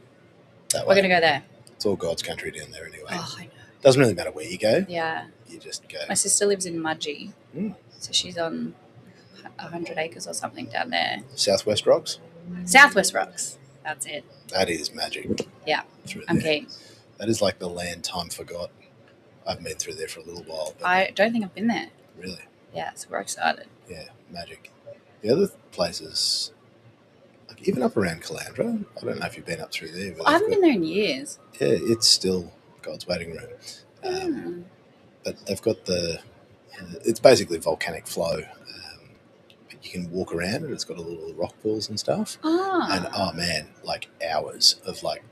That We're way. going to go there. It's all God's country down there anyway. Oh, I know. Doesn't really matter where you go. Yeah. You just go. My sister lives in Mudgee. Mm. So she's on 100 acres or something down there. Southwest Rocks. Southwest Rocks. That's it. That is magic. Yeah. Through I'm there. keen. That is like the land time forgot. I haven't been through there for a little while. But I don't think I've been there. really? Yeah, so we're excited. Yeah, magic. The other places, like even up around Calandra, I don't know if you've been up through there. But I haven't been there in years. Yeah, it's still God's waiting room. But they've got it's basically volcanic flow. But you can walk around it. It's got a little rock pools and stuff. And oh man, like hours of like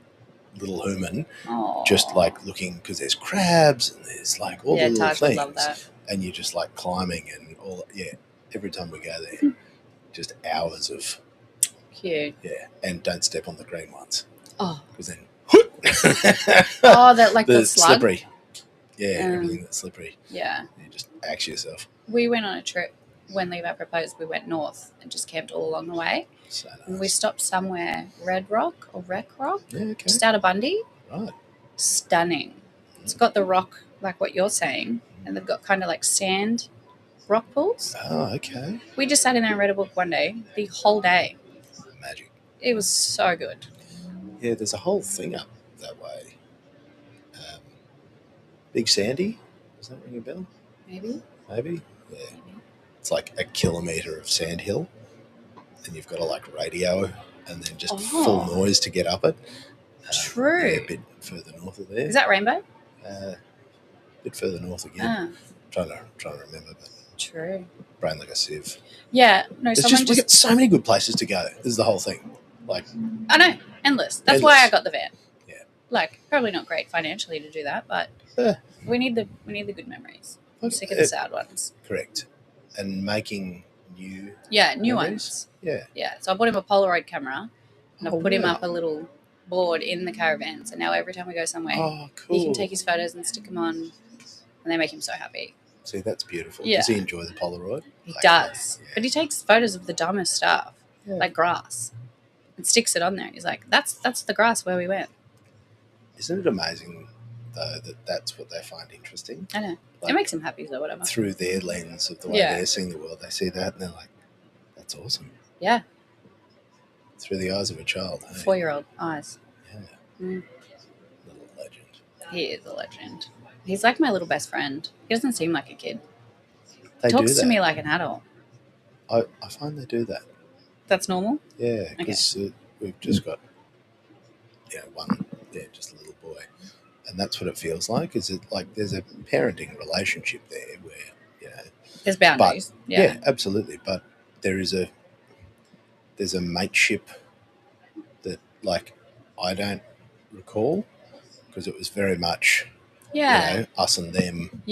little human just like looking, because there's crabs and there's like all the little Taj would things. love that. And you're just like climbing and all. Yeah, every time we go there, just hours of. Cute. Yeah, and don't step on the green ones. Oh. Because then. That like the slug? Slippery. Yeah, everything that's slippery. Yeah. You just axe yourself. We went on a trip when Levi proposed. We went north and just camped all along the way. So nice. And we stopped somewhere, Red Rock or Wreck Rock, Yeah, okay. just out of Bundy. Right. Stunning. It's got the rock, like what you're saying, and they've got kind of like sand rock pools. Oh, okay. We just sat in there and read a book one day, the whole day. Magic. It was so good. Yeah, there's a whole thing up that way. Big Sandy? Does that ring a bell? Maybe. Maybe? Yeah. It's like a kilometre of sandhill, and you've got to like radio and then just full noise to get up it. True. Yeah, a bit further north of there. Is that Rainbow? A bit further north again. Trying to remember, but True. brain like a sieve. Yeah. No, We got so many good places to go. This is the whole thing. Like, I know, endless. That's Endless. why I got the van. Yeah. Like, probably not great financially to do that, but we need the good memories. I'm sick of the sad ones. Correct. And making new new memories. ones. Yeah. Yeah. So I bought him a Polaroid camera, and I put him up a little board in the caravan. So now every time we go somewhere, Oh, he can cool. take his photos and stick them on, and they make him so happy. See, that's beautiful. Yeah. Does he enjoy the Polaroid? He Like, does. yeah. But he takes photos of the dumbest stuff, Yeah. like grass, and sticks it on there. He's like, that's the grass where we went. Isn't it amazing, though, that that's what they find interesting? I know. Like, It makes him happy, though, whatever. through their lens of the way Yeah. they're seeing the world, they see that and they're like, that's awesome. Yeah. Through the eyes of a child. Hey? 4-year-old eyes. Yeah. Mm. Little legend. He is a legend. He's like my little best friend. He doesn't seem like a kid. They Talks do that. to me like an adult. I find they do that. That's normal? Yeah, because we've just got just a little boy, and that's what it feels like. Is it like there's a parenting relationship there where there's boundaries. Yeah, absolutely. But there's a mateship that like I don't recall because it was very much us and them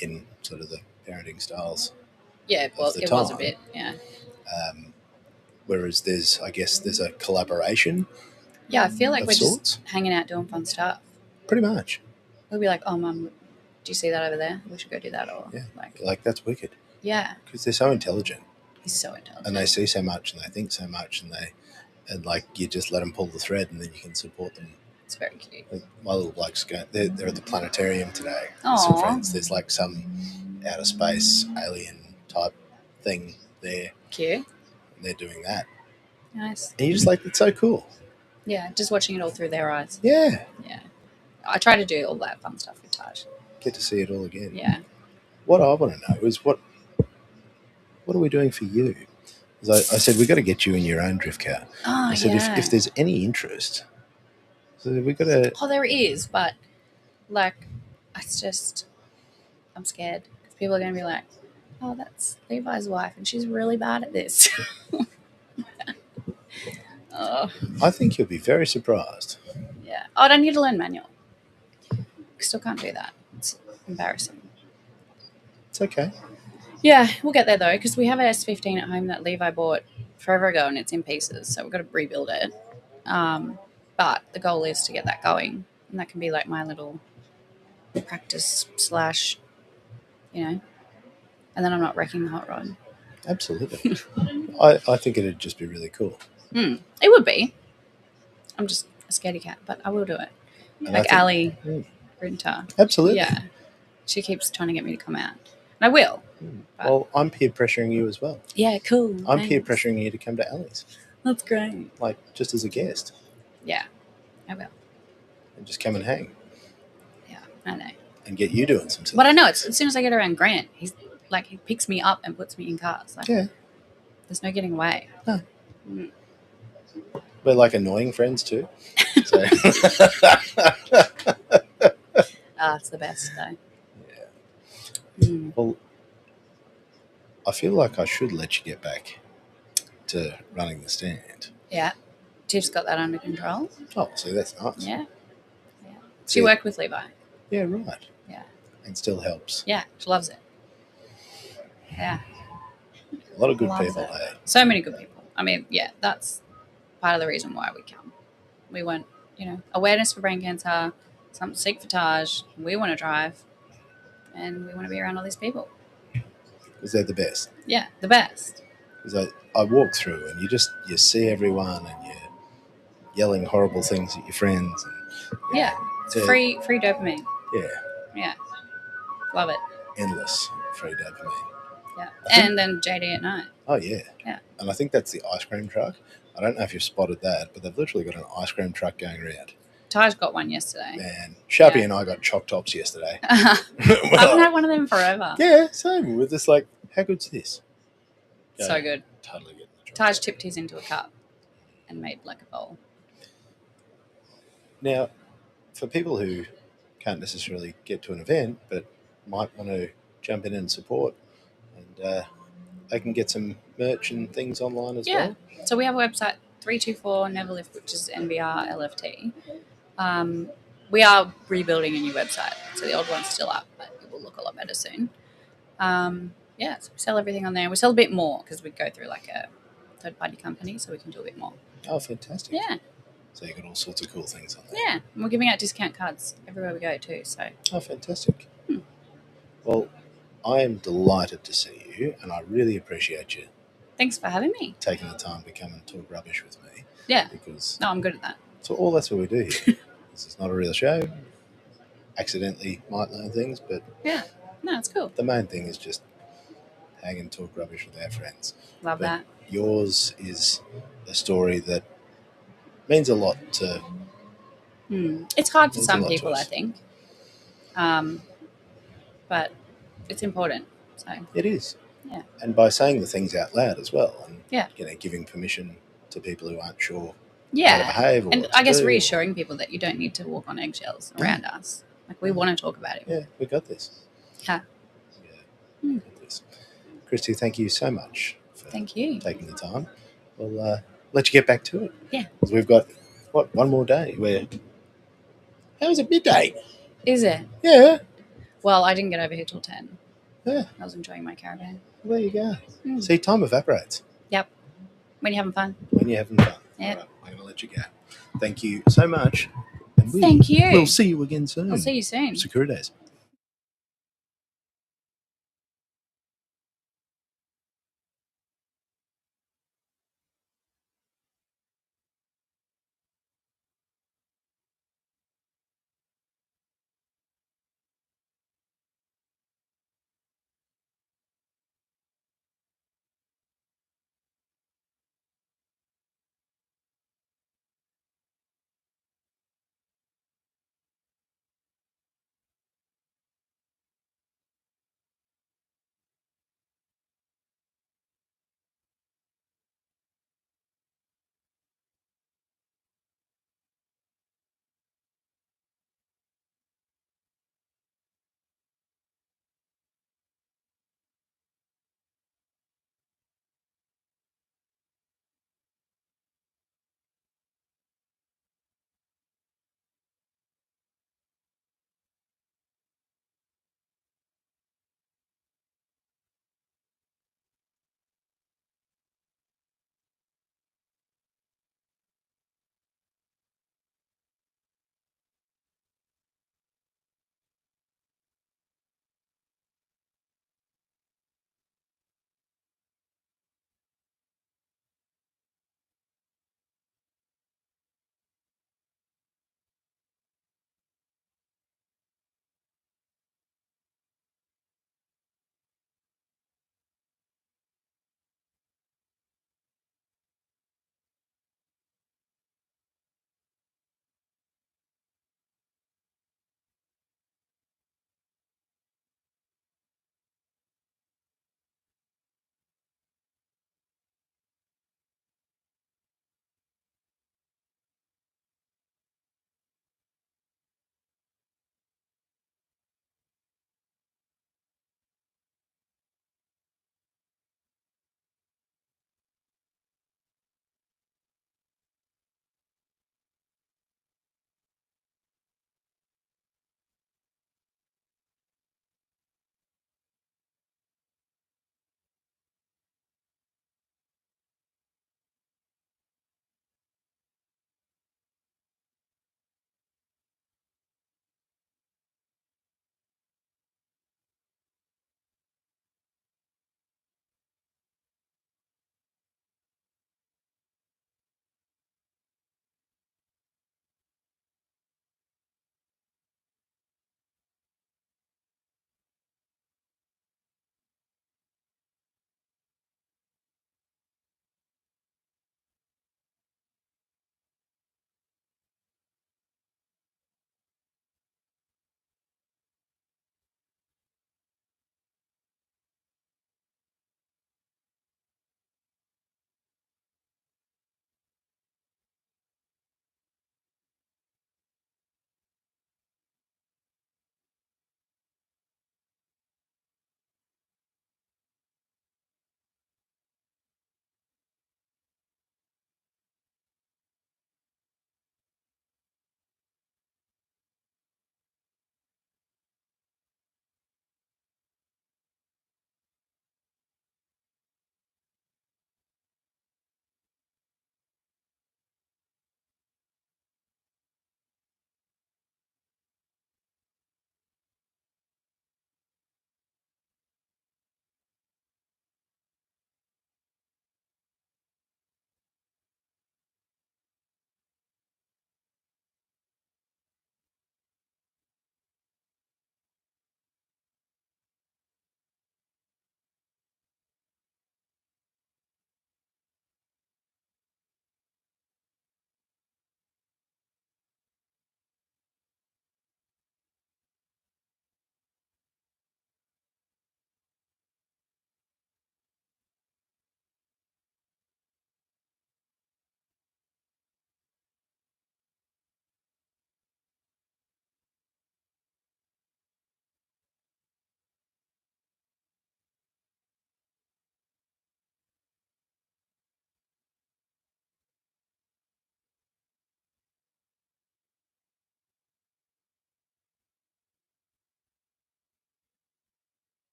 in sort of the parenting styles. Yeah, well, the it was a time. bit, yeah. Whereas there's a collaboration. Yeah, I feel like of we're sorts. just hanging out doing fun stuff. Pretty much. We'll be like, oh, Mum, do you see that over there? We should go do that. Or like that's wicked. Yeah. Because they're so intelligent. He's so intelligent. And they see so much and they think so much and like you just let them pull the thread and then you can support them. It's very cute. Like my little bloke's they're at the planetarium today. Aww. Some friends. There's like some outer space alien type thing there. Cute. And they're doing that. Nice. And you're just like, it's so cool. Yeah, just watching it all through their eyes. Yeah. Yeah. I try to do all that fun stuff with Taj. Get to see it all again. Yeah. What I want to know is what are we doing for you? Because I said, we've got to get you in your own drift car. Oh, I said, if there's any interest, so we've got to... Oh, there is, but, like, it's just, I'm scared. Because people are going to be like, oh, that's Levi's wife, and she's really bad at this. Oh. I think you'll be very surprised. Yeah. Oh, I don't need to learn manual. I still can't do that. It's embarrassing. It's okay. Yeah, we'll get there, though, because we have an S15 at home that Levi bought forever ago, and it's in pieces, so we've got to rebuild it. But the goal is to get that going, and that can be like my little practice / and then I'm not wrecking the hot rod. Absolutely. I think it'd just be really cool. It would be. I'm just a scaredy cat, but I will do it. And like Ali Rinter. Absolutely. Yeah. She keeps trying to get me to come out. And I will. Well, I'm peer pressuring you as well. Yeah, cool. I'm peer pressuring you to come to Ali's. That's great. Like, just as a guest. Yeah, I will. And just come and hang. Yeah, I know. And get you doing some stuff. But I know, it's as soon as I get around Grant, he's like, he picks me up and puts me in cars. Like, yeah. There's no getting away. No. We're like annoying friends too. So. It's the best though. Yeah. Well, I feel like I should let you get back to running the stand. Yeah. Tiff's got that under control. Oh, see, that's nice. Yeah. She worked with Levi. Yeah, right. Yeah. And still helps. Yeah, she loves it. Yeah. A lot of good people, hey? So many good people. I mean, yeah, that's part of the reason why we come. We want, awareness for brain cancer, something to seek for Taj. We want to drive, and we want to be around all these people. Because they're the best. Yeah, the best. Because I walk through and you see everyone and you're yelling horrible things at your friends. And, it's free dopamine. Yeah. Yeah. Love it. Endless free dopamine. Yeah. And then JD at night. Oh, yeah. Yeah. And I think that's the ice cream truck. I don't know if you've spotted that, but they've literally got an ice cream truck going around. Taj got one yesterday. Man, Sharpie and I got choc tops yesterday. I haven't had one of them forever. Yeah, same. We're just like, how good's this? So good. Totally good. Taj tipped his into a cup and made like a bowl. Now, for people who can't necessarily get to an event but might want to jump in and support, and they can get some merch and things online as well. Yeah. So we have a website, 324 Never Lift, which is NBR LFT. We are rebuilding a new website, so the old one's still up, but it will look a lot better soon. So we sell everything on there. We sell a bit more because we go through like a third-party company, so we can do a bit more. Oh, fantastic. Yeah. So you got all sorts of cool things on there. Yeah, and we're giving out discount cards everywhere we go too. So Oh, fantastic. Hmm. Well, I am delighted to see you, and I really appreciate you thanks for having me. taking the time to come and talk rubbish with me. Yeah, Because no, I'm good at that. so that's what we do here. This is not a real show. Accidentally might learn things, but Yeah, no, it's cool. the main thing is just hang and talk rubbish with our friends. Love But that. yours is a story that means a lot to It's hard for Means a some lot to people, I us. think, but it's important. So It is. Yeah. And by saying the things out loud as well, and Yeah. giving permission to people who aren't sure how to yeah, behave or and what to I guess do. reassuring people that you don't need to walk on eggshells around us. Like we want to talk about it. Yeah, we got this. Yeah. We got this. Christy, thank you so much for Thank you. taking the time. We'll let you get back to it. Yeah. Because we've got, one more day where. How is it midday? Is it? Yeah. Well, I didn't get over here till 10. Yeah. I was enjoying my caravan. Well, there you go. Mm. See, time evaporates. Yep. When you're having fun. When you're having fun. Yeah. All right, I'm going to let you go. Thank you so much. And Thank you. We'll see you again soon. I'll see you soon. Securities.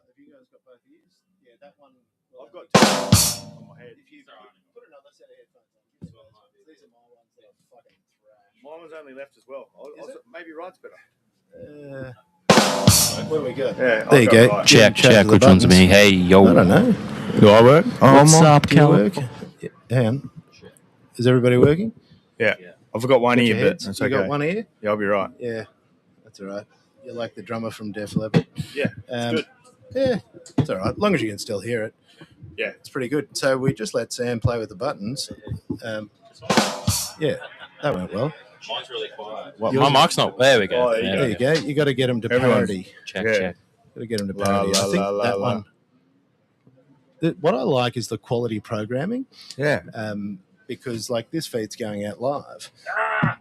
Have you guys got both ears? Yeah, that one. I've got two on my head. If you put another set of headphones on, these are my ones that are fucking thrash. Mine was only left as well. Maybe right's better. Where do we go? Yeah, There you go. Right. Check. Which one's me? Hey, yo. I don't know. Do I work? What's up, Do you Cal? work? Yeah, hang on. Is everybody working? Yeah. I've got one Got ear, your but heads? that's You okay. got one ear? Yeah, I'll be right. Yeah, that's all right. You're like the drummer from Def Leppard. Yeah, it's good. Yeah, it's all right. As long as you can still hear it. Yeah. It's pretty good. So we just let Sam play with the buttons. Yeah, that went well. Mine's really quiet. Yours My is- mic's not. There we go. Oh, There you go. You got to get them to Everyone's- parody. Check. Got to get them to La, parody. la, I think la, that la. one. What I like is the quality programming. Yeah. Because like this feed's going out live,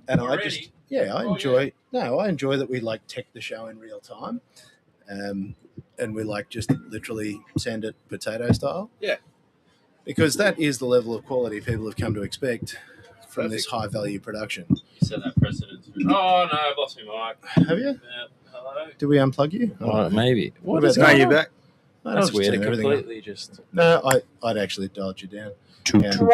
and I just I enjoy that we like tech the show in real time, and we like just literally send it potato style. Yeah. Because that is the level of quality people have come to expect from this high value production. You set that precedence. Oh no, I've lost my mic. Have you? Yeah. Hello. Did we unplug you? Oh, maybe. What about No, that? you're back. No, I'll That's just weird. It turn everything up. completely just. No, I'd actually dialed you down. Toot. Yeah. You You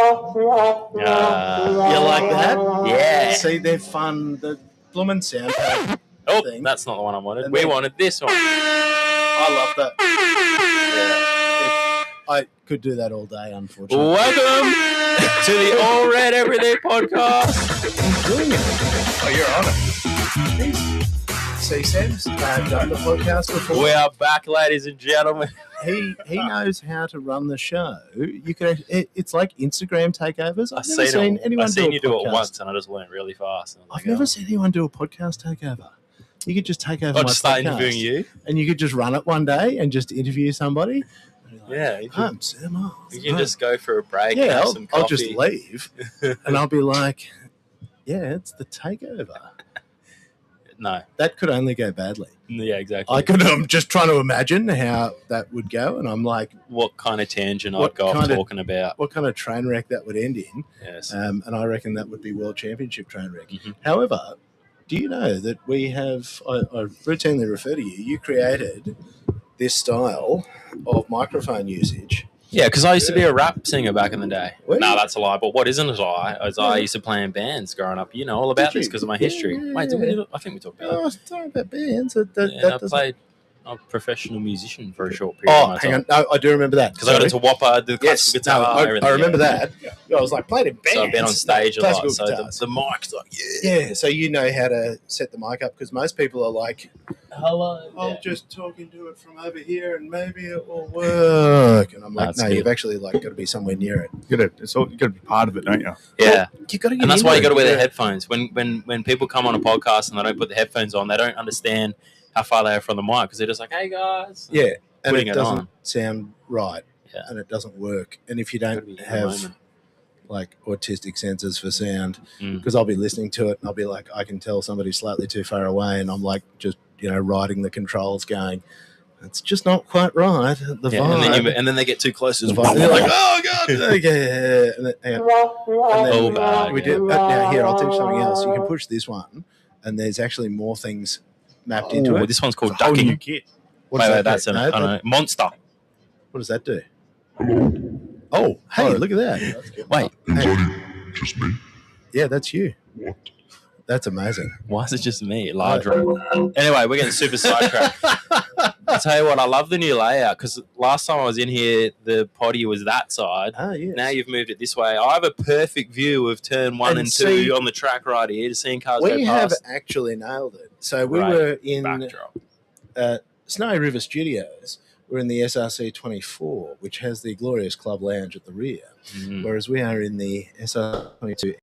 like that? Yeah. See, they're fun. The Bloomin' sound pad. Oh, thing. that's not the one I wanted. And We then- wanted this one. I love that. I could do that all day, unfortunately. Welcome to the All Red Everyday Podcast. He's doing it. Oh, you're on it. See, Sam's done the podcast before. We are back, ladies and gentlemen. He knows how to run the show. You can. It's like Instagram takeovers. I've never seen anyone I've seen you do it podcast. once, and I just learned really fast. And I was I've like, never oh. seen anyone do a podcast takeover. You could just take over I'll my just start podcast, interviewing you. and you could just run it one day and just interview somebody. Yeah, you can, I'm Sam Miles. you can just go for a break. Yeah, have some I'll coffee. just leave, and I'll be like, "Yeah, it's the takeover." No, That could only go badly. yeah, exactly. I'm just trying to imagine how that would go, and I'm like, What kind of tangent What I'd go off kind of- talking about? what kind of train wreck that would end in? Yes. And I reckon that would be World Championship train wreck. Mhm. However, do you know that we have? I routinely refer to you. You created this style of microphone usage. Yeah, because I used to be a rap singer back in the day. Were No, you? that's a lie. But what isn't a lie is I Yeah. used to play in bands growing up. You know all about Did this you? because of my Yeah, history. yeah, Wait, did yeah. we? I think we talked about Oh, sorry about bands. That that. Yeah, I doesn't- played. I'm a professional musician for a short period of Oh, my hang time. on. No, I do remember that. Because I got into Whopper, the Yes, classical no, guitar, everything. I remember yeah. that. Yeah, I was like, played in bands. So I've been on stage a lot. Classical So guitars. the mic's like, yeah. Yeah, so you know how to set the mic up because most people are like, Hello. I'll just talk into it from over here and maybe it will work. And I'm like, That's no, good. you've actually like got to be somewhere near it. You gotta be part of it, don't you? Yeah. You got to get And that's into why you it. got to wear the Yeah. headphones. When people come on a podcast and they don't put the headphones on, they don't understand how far they are from the mic because they're just like, "Hey guys." Yeah, and Putting it it doesn't on. sound right, Yeah. and it doesn't work. And if you Gotta don't be in the have moment. like autistic sensors for sound, Mm. because I'll be listening to it and I'll be like, I can tell somebody's slightly too far away, and I'm like, just riding the controls, going, it's just not quite right. The Yeah, vibe. and then they get too close. the vibe. And they're like, oh god, okay. And then, hang on. And then Oh, bad, we yeah. did. Now here, I'll teach you something else. You can push this one, and there's actually more things mapped into Oh, it. this one's called It's a whole new ducking. kit. What Wait, does wait, that that's do? an No, I don't know, monster. what does that do? Oh, hey, Oh. look at that. Wait, Just me. Yeah, that's you. What? That's amazing. why is it just me? Large room. Anyway, we're getting super sidetracked. I tell you what, I love the new layout because last time I was in here, the potty was that side. Ah, yes. Now you've moved it this way. I have a perfect view of turn 1 And and see- 2 on the track right here to seeing cars go We have past. actually nailed it. So we Right. were in Backdrop. Snowy River Studios, we're in the SRC 24, which has the glorious club lounge at the rear, whereas we are in the SRC 22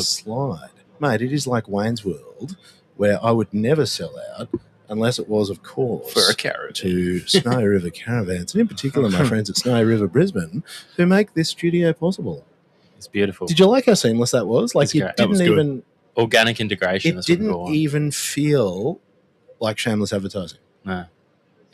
slide. Mate, it is like Wayne's World, where I would never sell out unless it was, of course, For a caravan. to Snowy River Caravans, and in particular my friends at Snowy River Brisbane, who make this studio possible. It's beautiful. Did you like how seamless that was? Like, It's it great. That was didn't good. even... Organic integration. It That's what we didn't want. even feel like shameless advertising. No.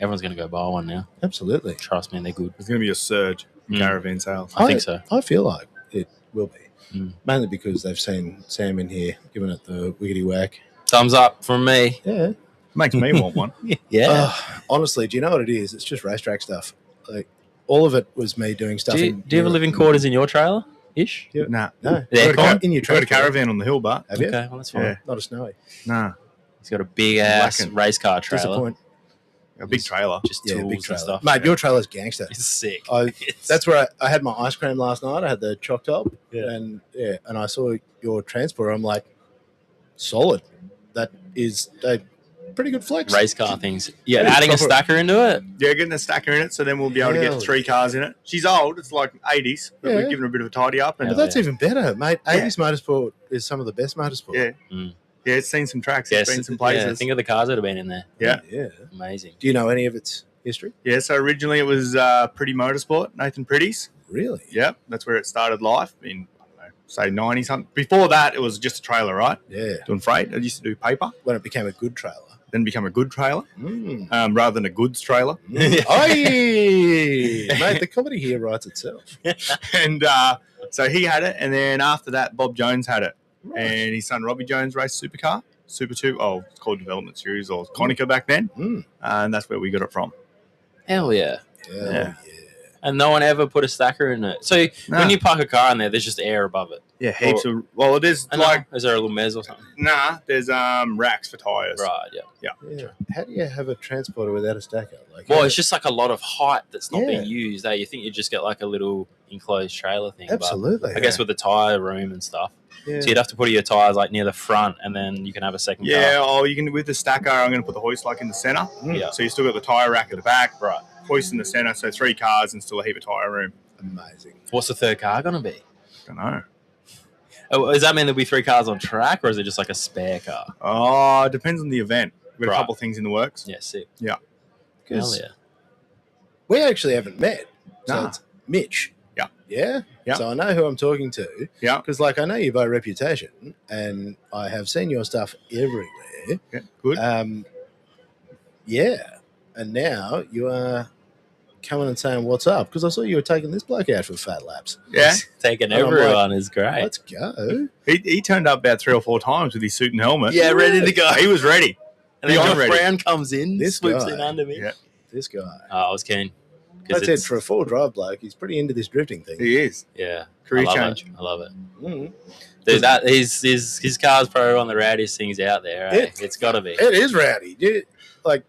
Everyone's going to go buy one now. Absolutely. Trust me, they're good. There's going to be a surge in Mm. caravan sales. I think so. I feel like it will be. Mm. Mainly because they've seen Sam in here giving it the wiggity whack. Thumbs up from me. Yeah. Makes me want one. Yeah. Honestly, do you know what it is? It's just racetrack stuff. Like, all of it was me doing stuff. Do you ever live in quarters in your trailer? Ish? Yeah. Nah. No. Yeah, Got a in your got a trailer. caravan on the hill, but Have you? Okay, well, that's fine. Yeah. Not a Snowy. nah. He's got a big ass Lacking. race car trailer. Disappoint. A big trailer. Just Yeah, tools big and trailer. stuff. Mate, your trailer's gangster. It's sick. That's where I had my ice cream last night. I had the choc top. Yeah. And I saw your transporter. I'm like, solid. That is a pretty good flex. Race car things. Yeah, Yeah, adding a proper- stacker into it. Yeah, getting a stacker in it, so then we'll be able to Hell get 3 cars in it. She's old; it's like 80s, but Yeah. we've given her a bit of a tidy up. And But that's even better, mate. Yeah. 80s motorsport is some of the best motorsport. yeah, Mm. yeah, it's seen some tracks, Yes, it's been some yeah, places. think of the cars that have been in there. Yeah. Yeah. Amazing. Do you know any of its history? Yeah, so originally it was Pretty Motorsport, Nathan Pretty's. Really? Yep, that's where it started life in, I don't know, say 90 something. Before that, it was just a trailer, right? Yeah. Doing freight. I used to do paper, When it became a good trailer. then become a good trailer Mm. rather than a goods trailer. Aye! Mate, the comedy here writes itself. And so he had it, and then after that, Bob Jones had it. Right. And his son Robbie Jones raced supercar, Super 2, it's called Development Series or Konica back then. Mm. And that's where we got it from. Hell yeah. Yeah. Yeah. And no one ever put a stacker in it. So Nah. when you park a car in there, there's just air above it. Yeah, heaps of. Well, it is And like is there a little mez or something? there's racks for tires. Right. Yeah. Yeah. How do you have a transporter without a stacker? Like, Well, it's just like a lot of height that's not Yeah. being used. You think you just get like a little enclosed trailer thing. but absolutely. I guess with the tire room and stuff. Yeah. So you'd have to put your tires like near the front, and then you can have a second Yeah, car. you can with the stacker. I'm going to put the hoist like in the center. Mm. Yeah. So you still got the tire rack at the back, Right. hoist in the center. So 3 cars and still a heap of tire room. Amazing. What's the third car going to be? Don't know. Oh, does that mean there'll be 3 cars on track, or is it just like a spare car? Oh, it depends on the event. We've got Right. a couple of things in the works. Yeah, sick. Yeah. Hell 'Cause yeah. we actually haven't met. So Nah. it's Mitch. Yeah. Yeah? Yeah. So I know who I'm talking to. Yeah. Because, like, I know you by reputation, and I have seen your stuff everywhere. Yeah, good. Yeah. And now you are coming and saying, what's up? Because I saw you were taking this bloke out for fat laps. Yeah. Taking And I'm everyone is great. Let's go. He turned up about 3 or 4 times with his suit and helmet. Yeah, ready to go. He was ready. And then Beyond Josh ready. Brown comes in, This swoops guy. in under me. Yeah. This guy. Oh, I was keen. 'Cause That's it. it's- For a full drive bloke, he's pretty into this drifting thing. He is. Yeah. Career I love change. It. I love it. Mm. Dude, that his car's probably one of the rowdiest things out there. Eh? It's got to be. It is rowdy. Dude, like,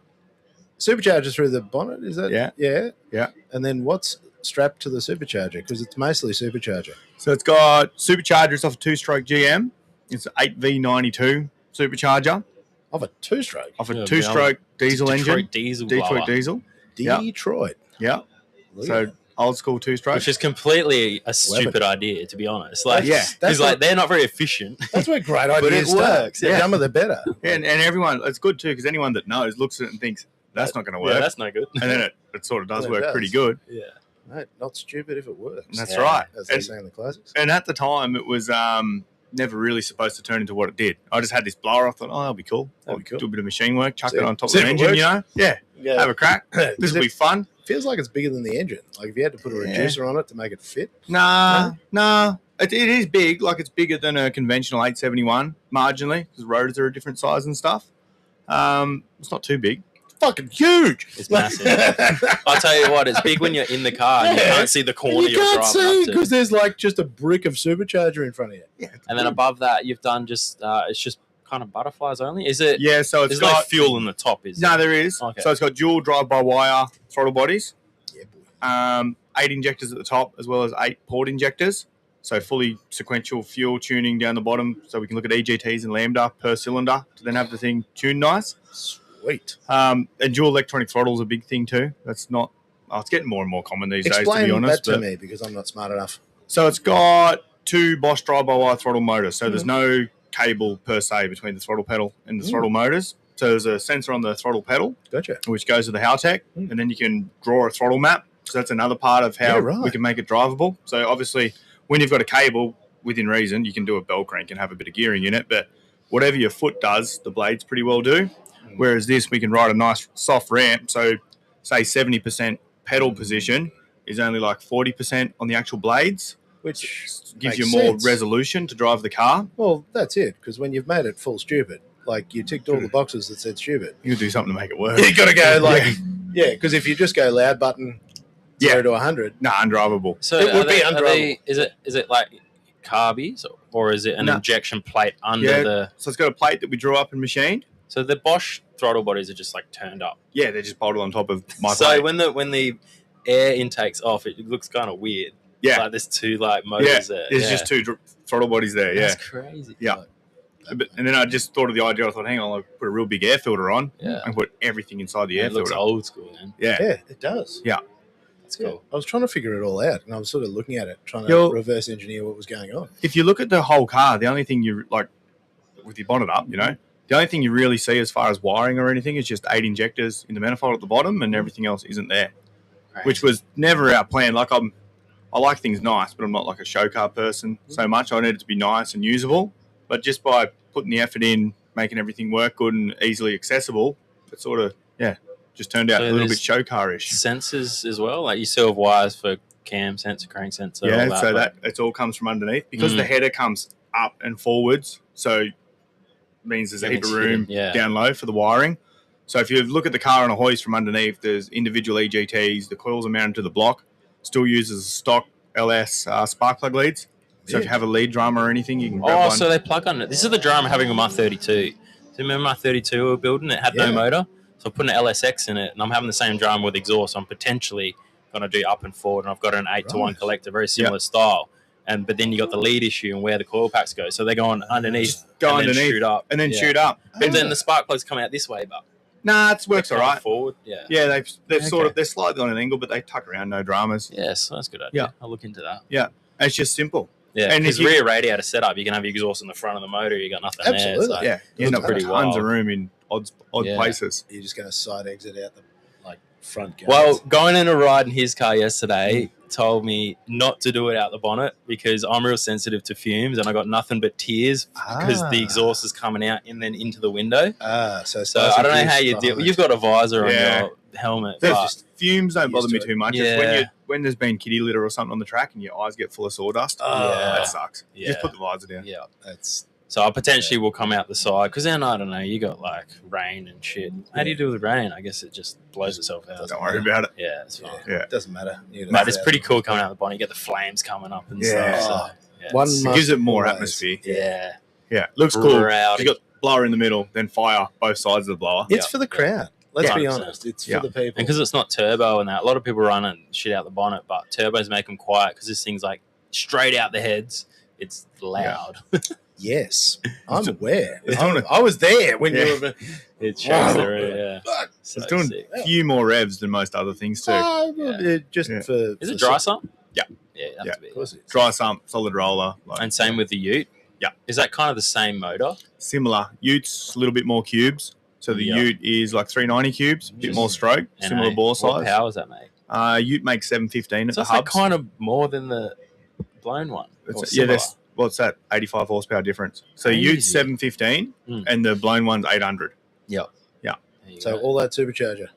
supercharger through the bonnet, is that? Yeah. Yeah. Yeah. And then what's strapped to the supercharger? Because it's mostly supercharger. So it's got superchargers off a 2-stroke GM. It's an 8V92 supercharger Of a two-stroke. off a Yeah, 2-stroke diesel Detroit engine. diesel Detroit blower, diesel. Yeah. Detroit. Yeah. Look So at that. old school 2-stroke. which is completely a stupid idea, to be honest. Like, Yeah. because like they're not very efficient. That's where great But ideas it start. works, The yeah. dumber the better. and everyone, it's good too because anyone that knows looks at it and thinks that's not going to work. Yeah, that's no good. And then it sort of does Well, it work does. pretty good. Yeah. Mate, not stupid if it works. That's Yeah. right. As they And, say in the classics. and at the time, it was never really supposed to turn into what it did. I just had this blower. I thought, oh, that'll be cool. That'd be cool. Do a bit of machine work, chuck See- it on top see of the if it engine, works. you know? Yeah. Yeah. Have a crack. This Does will be it- fun. Feels like it's bigger than the engine. Like if you had to put a Yeah. reducer on it to make it fit. Nah. It is big. Like it's bigger than a conventional 871 marginally because rotors are a different size and stuff. It's not too big. Fucking huge. It's massive. I'll tell you what, it's big when you're in the car and you Yeah. can't see the And corner you you're can't driving see up to. because there's like just a brick of supercharger in front of you. Yeah. And then above that, you've done just it's just kind of butterflies only. Is it? Yeah. So it's There's no got fuel in the top, is no. there? There is. Okay. So it's got dual drive-by-wire throttle bodies. Yeah, boy. 8 injectors at the top as well as 8 port injectors. So fully sequential fuel tuning down the bottom so we can look at EGTs and lambda per cylinder to then have the thing tuned nice. Sweet. And dual electronic throttle is a big thing too. That's not. Oh, it's getting more and more common these days, to be Explain honest. that to me because I'm not smart enough. So it's got 2 Bosch drive-by-wire throttle motors. So there's no cable per se between the throttle pedal and the throttle motors. So there's a sensor on the throttle pedal, Gotcha. which goes to the Haltech, and then you can draw a throttle map. So that's another part of how we can make it drivable. So obviously, when you've got a cable, within reason, you can do a bell crank and have a bit of gearing in it. But whatever your foot does, the blades pretty well do. Whereas this, we can ride a nice soft ramp. So say 70% pedal position is only like 40% on the actual blades, which gives you more resolution to drive the car. Well, that's it, because when you've made it full stupid, like you ticked all the boxes that said stupid. You do something to make it work. You got to go like, because if you just go loud button 0 to 100, undrivable. So it would be undrivable. Is it like carbies or is it an injection plate under the? So it's got a plate that we drew up and machined. So the Bosch throttle bodies are just like turned up. Yeah, they're just bolted on top of my plate. So when the air intake's off, it looks kind of weird. Yeah, like there's 2 like motors there. There's just 2 throttle bodies there. That's crazy. Yeah. And then I just thought of the idea. I thought, hang on, I'll put a real big air filter on and put everything inside the air filter. It looks old school, man. Yeah, it does. Yeah. That's cool. I was trying to figure it all out, and I was sort of looking at it, trying to reverse engineer what was going on. If you look at the whole car, the only thing you like with your bonnet up, the only thing you really see as far as wiring or anything is just 8 injectors in the manifold at the bottom, and everything else isn't there, which was never our plan. Like I like things nice, but I'm not like a show car person so much. I need it to be nice and usable. But just by putting the effort in, making everything work good and easily accessible, it sort of, just turned out a little bit show car-ish. Sensors as well? Like you still have wires for cam sensor, crank sensor, yeah, all that, so that it all comes from underneath. Because the header comes up and forwards, so it means there's a heap of room down low for the wiring. So if you look at the car on a hoist from underneath, there's individual EGTs, the coils are mounted to the block, still uses stock LS spark plug leads. So if you have a lead drum or anything, you can grab one. So they plug on it. This is the drum I'm having on my 32. So remember my 32 we were building? It had no motor. So I'm putting an LSX in it, and I'm having the same drum with exhaust. So I'm potentially going to do up and forward, and I've got an 8-to-1 collector, very similar style. But then you got the lead issue and where the coil packs go. So they're going underneath, then shoot up. And then shoot up. But then the spark plugs come out this way, but... Nah, it works all right. Forward, yeah. They've sort of, they're slightly on an angle, but they tuck around, no dramas. Yes, that's a good idea. I'll look into that. Yeah, it's just simple. Yeah, and because rear radiator setup, you can have your exhaust in the front of the motor. You got nothing there. So you end up pretty tons of room in odd places. You're just going to side exit out the front gates. Well, going in a ride in his car yesterday told me not to do it out the bonnet because I'm real sensitive to fumes and I got nothing but tears because the exhaust is coming out and then into the window. So I don't know how you deal. You've got a visor on your helmet. Just fumes don't bother me too much. It's when there's been kitty litter or something on the track and your eyes get full of sawdust. That sucks. Just put the visor down. Yeah, so I potentially will come out the side because then I don't know. You got like rain and shit. How do you do with rain? I guess it just blows itself out. Don't worry about it. Yeah, it's fine. Yeah, it doesn't matter. But it's pretty cool coming out the bonnet. You get the flames coming up and stuff. So, it gives it more atmosphere. Yeah, looks cool. You got blower in the middle, then fire both sides of the blower. It's for the crowd. Let's be honest. It's for the people. And because it's not turbo and that, a lot of people run and shit out the bonnet, but turbos make them quiet because this thing's like straight out the heads. It's loud. Yes, I'm aware. I was there when you were. It shows through, So it's doing a few more revs than most other things too. Is it dry sump? Yeah. Yeah, it has to be. Of course it is. Dry sump, solid roller. And same with the Ute? Yeah. Is that kind of the same motor? Similar. Ute's a little bit more cubes. So the Ute is like 390 cubes, a bit more stroke, similar bore size. What power does that make? Ute makes 715 at the hubs. So that's kind of more than the blown one? What's that? 85 horsepower difference. So Ute's 715 and the blown one's 800. Yep. Yeah. So all that supercharger.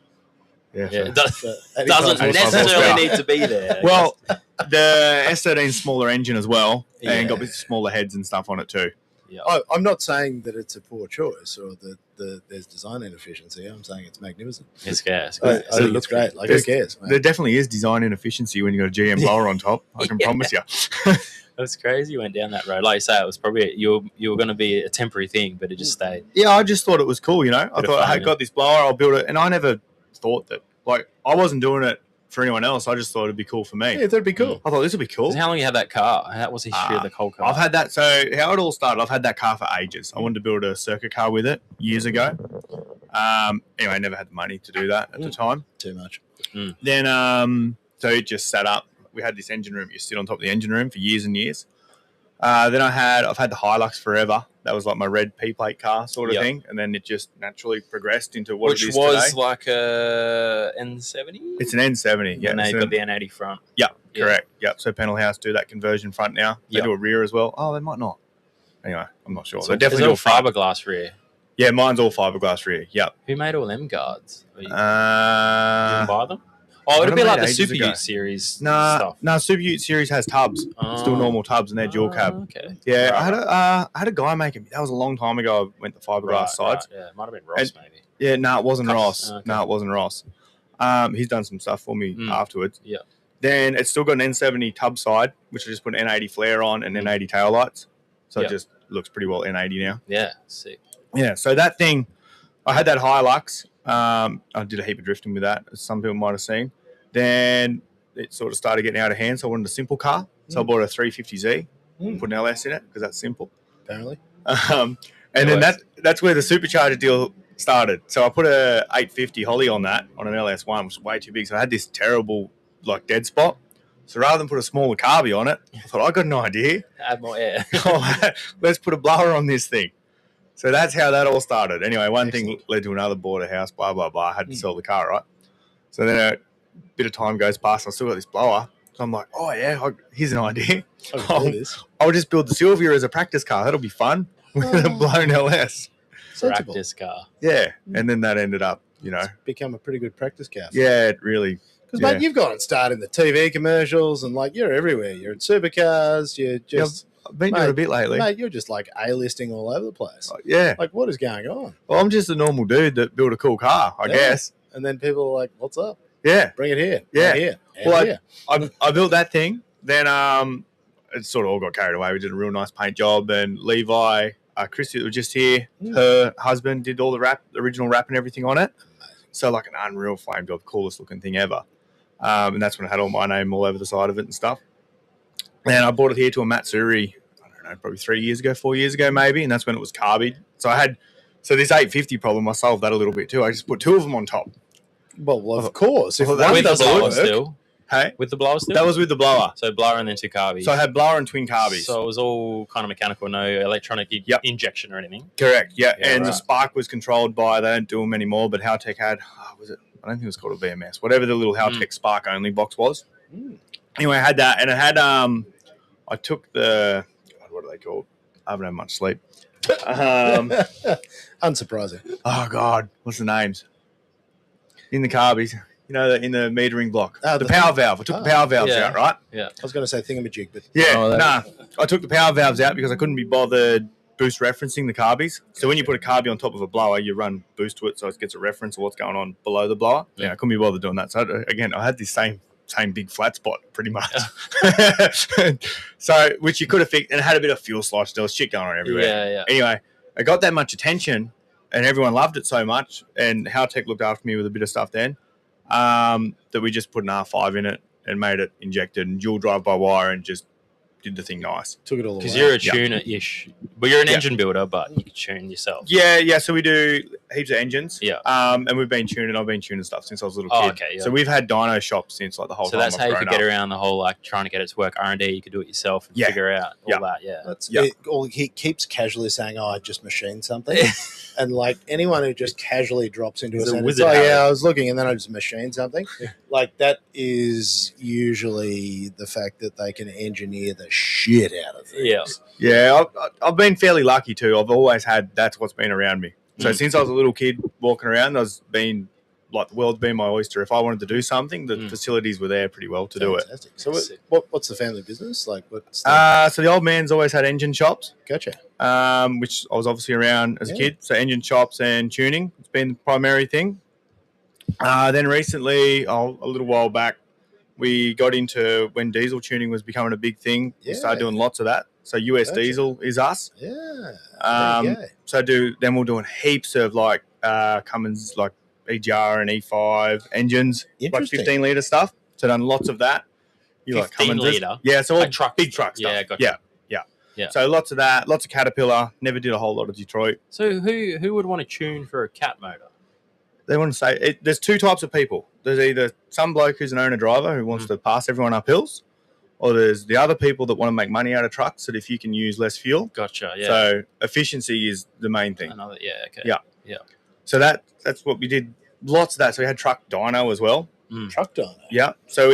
It doesn't necessarily need to be there. Well, the S13 smaller engine as well and got smaller heads and stuff on it too. Yeah. I'm not saying that it's a poor choice or that there's design inefficiency. I'm saying it's magnificent. It's gas. It looks great. Like, who cares? There definitely is design inefficiency when you got a GM blower on top. I can promise you. That's crazy. You went down that road. Like you say, it was probably you were going to be a temporary thing, but it just stayed. Yeah, I just thought it was cool. I thought I got this blower, I'll build it, and I never thought that. Like I wasn't doing it for anyone else. I just thought it'd be cool for me. Yeah, that'd be cool. I thought this would be cool. How long you had that car? What's the history of the whole car? I've had that. So how it all started, I've had that car for ages. I wanted to build a circuit car with it years ago. Anyway, I never had the money to do that at the time. Too much. Then, so it just sat up. We had this engine room. You sit on top of the engine room for years and years. Then I've had the Hilux forever. That was like my red P-plate car sort of thing. And then it just naturally progressed into what it is today. Which was like a N70? It's an N70. Yeah. And they've got the N80 front. Yeah, correct. Yep. So Panel House do that conversion front now. They do a rear as well. Oh, they might not. Anyway, I'm not sure. So they definitely do all fiberglass rear. Yeah, mine's all fiberglass rear. Yep. Who made all them guards? You didn't Uh, buy them? Oh, it'd be like the ages Super ago. Ute series No, stuff. Super Ute series has tubs. Still normal tubs, and they're dual cab. Okay. Yeah, Right. I had a guy making me. That was a long time ago. I went the fiberglass sides. Right. Yeah, it might have been Ross, maybe. Yeah, no, it wasn't Ross. Okay. No, it wasn't Ross. He's done some stuff for me afterwards. Yeah. Then it's still got an N70 tub side, which I just put an N80 flare on and N80 tail lights. So it just looks pretty well N80 now. Yeah, sick. Yeah, so that thing, I had that Hilux. I did a heap of drifting with that, as some people might have seen. Then it sort of started getting out of hand, so I wanted a simple car. So I bought a 350Z, put an LS in it because that's simple. Apparently. And then that's where the supercharger deal started. So I put a 850 Holly on that, on an LS1, which was way too big. So I had this terrible like dead spot. So rather than put a smaller carby on it, I thought, I got an idea. Add more air. Let's put a blower on this thing. So that's how that all started. Anyway, one thing led to another, bought a house, blah, blah, blah. I had to sell the car, right? So then a bit of time goes past and I still got this blower. So I'm like, oh, yeah, here's an idea. I'll just build the Sylvia as a practice car. That'll be fun with a blown LS. Practice car. Yeah. And then that ended up, It's become a pretty good practice car. Yeah, it really. Because, mate, you've gone and starred in the TV commercials and, like, you're everywhere. You're in supercars. You're just... I've been doing a bit lately. Mate, you're just, like, A-listing all over the place. Yeah. Like, what is going on? Well, I'm just a normal dude that built a cool car, I guess. And then people are like, what's up? Yeah. Bring it here. Yeah. Here. Well, I built that thing. Then it sort of all got carried away. We did a real nice paint job. And Levi, Christy that was just here, her husband did all the original wrap and everything on it. So like an unreal flame job, coolest looking thing ever. And that's when I had all my name all over the side of it and stuff. And I bought it here to a Matsuri, I don't know, probably 4 years ago maybe, and that's when it was carbied. So this 850 problem, I solved that a little bit too. I just put two of them on top. Well, of course. If with one the doesn't blower work, still. Hey? With the blower still? That was with the blower. So blower and then two carbies. So I had blower and twin carbies. So it was all kind of mechanical, no electronic injection or anything. Correct, yeah. Yeah, And right. the spark was controlled by, they don't do them anymore, but Haltech had, I don't think it was called a VMS, whatever the little Haltech spark only box was. Anyway, I had that, and it had, I took the, God, what are they called? I haven't had much sleep. unsurprising. Oh, God, what's the names? In the carbies, in the metering block. Oh, the power valve. I took the power valves out, right? Yeah. I was going to say thingamajig, but I took the power valves out because I couldn't be bothered boost referencing the carbies. So when you put a carbie on top of a blower, you run boost to it so it gets a reference of what's going on below the blower. Yeah, I couldn't be bothered doing that. So again, I had this same big flat spot pretty much. So which you could have fixed, and it had a bit of fuel slosh. There was shit going on everywhere. Yeah. Anyway, I got that much attention and everyone loved it so much, and Haltech looked after me with a bit of stuff then, that we just put an R5 in it and made it injected and dual drive by wire and just did the thing nice. Took it all away. Because you're a tuner-ish. But you're an engine builder, but you can tune yourself. Yeah. So we do heaps of engines. Yeah. And we've been tuning. I've been tuning stuff since I was a little kid. Okay, yeah. So we've had dyno shops since like the whole So time. that's I've how you grown could get up. around the whole, like, trying to get it to work R&D. You could do it yourself and figure out all that, That's he keeps casually saying, I just machined something. And like anyone who just casually drops into He's a a sentence, wizard, Harry. I was looking and then I just machined something. Like that is usually the fact that they can engineer the shit out of things. Yeah, I've been fairly lucky too. I've always had, that's what's been around me. So since I was a little kid walking around, the world's been my oyster. If I wanted to do something, the facilities were there pretty well to do it. So what's the family business? Like what's So the old man's always had engine shops. Gotcha. Which I was obviously around as a kid. So engine shops and tuning, it's been the primary thing. Then recently, a little while back, we got into when diesel tuning was becoming a big thing. We started doing lots of that. So US Diesel is us. Yeah. So we're doing heaps of like Cummins, like EGR and E5 engines, like Interesting. 15-litre stuff. So done lots of that. You like 15 Cumminses. litre? Yeah, so all Like trucks. big truck stuff. Yeah, gotcha. Yeah. So lots of that, lots of Caterpillar. Never did a whole lot of Detroit. So who would want to tune for a cat motor? They want to say there's two types of people. There's either some bloke who's an owner-driver who wants to pass everyone up hills, or there's the other people that want to make money out of trucks that if you can use less fuel. Gotcha, yeah. So efficiency is the main thing. Okay. Yeah. So that's what we did. Lots of that. So we had truck dyno as well. Truck dyno. Yeah. So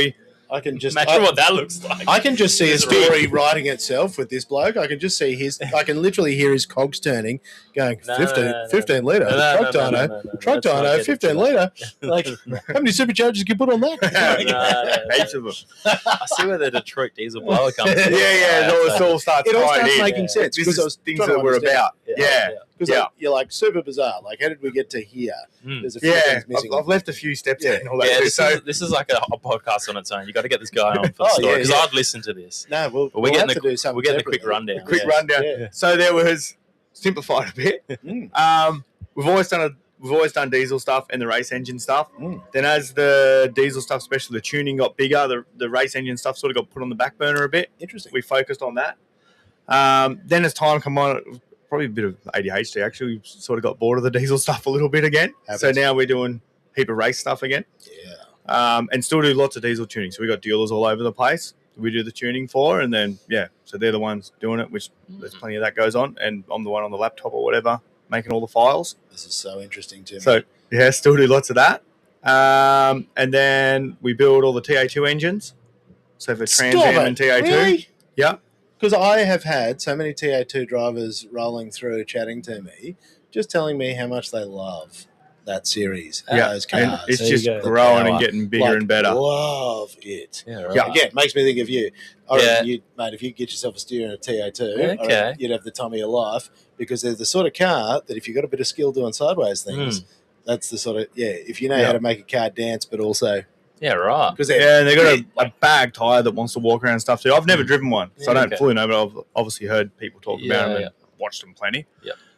I can just imagine what that looks like. I can just see a It's story writing itself with this bloke. I can just see I can literally hear his cogs turning, going 15 litre truck dyno, truck dyno, 15 litre. Like, how many superchargers can you put on that? Heaps of them. I see where the Detroit diesel blower comes from. Yeah. It all starts It all right starts in. making sense This because I is was things trying to that we're understand. about. Yeah. Because you're like super bizarre. Like, how did we get to here? There's a few things missing. I've left a few steps in all that. Yeah, this is like a podcast on its own. You got to get this guy on for the story because I'd listen to this. No, We're we'll getting have to do something. we're getting a quick rundown. Rundown. Yeah. So there was simplified a bit. We've always done diesel stuff and the race engine stuff. Then as the diesel stuff, especially the tuning, got bigger, the race engine stuff sort of got put on the back burner a bit. Interesting. We focused on that. Then as time come on, probably a bit of ADHD actually, we sort of got bored of the diesel stuff a little bit again. So now we're doing a heap of race stuff again. Yeah. And still do lots of diesel tuning. So we got dealers all over the place. We do the tuning for, and then so they're the ones doing it, which there's plenty of that goes on, and I'm the one on the laptop or whatever making all the files. This is so interesting to me. So still do lots of that. And then we build all the TA2 engines. So for Trans Am and TA2. Really? Yeah. Because I have had so many TA2 drivers rolling through chatting to me, just telling me how much they love that series. Those cars. And it's just growing and getting bigger and better. Love it. Yeah, right. Yeah, again, makes me think of you. I reckon you, mate, if you get yourself a steer and a TA2, I reckon you'd have the time of your life because they're the sort of car that if you've got a bit of skill doing sideways things, that's the sort of, if you know how to make a car dance, but also... Yeah, right. And they've got a bag tyre that wants to walk around and stuff too. I've never driven one, so I don't fully know, but I've obviously heard people talk about them and watched them plenty.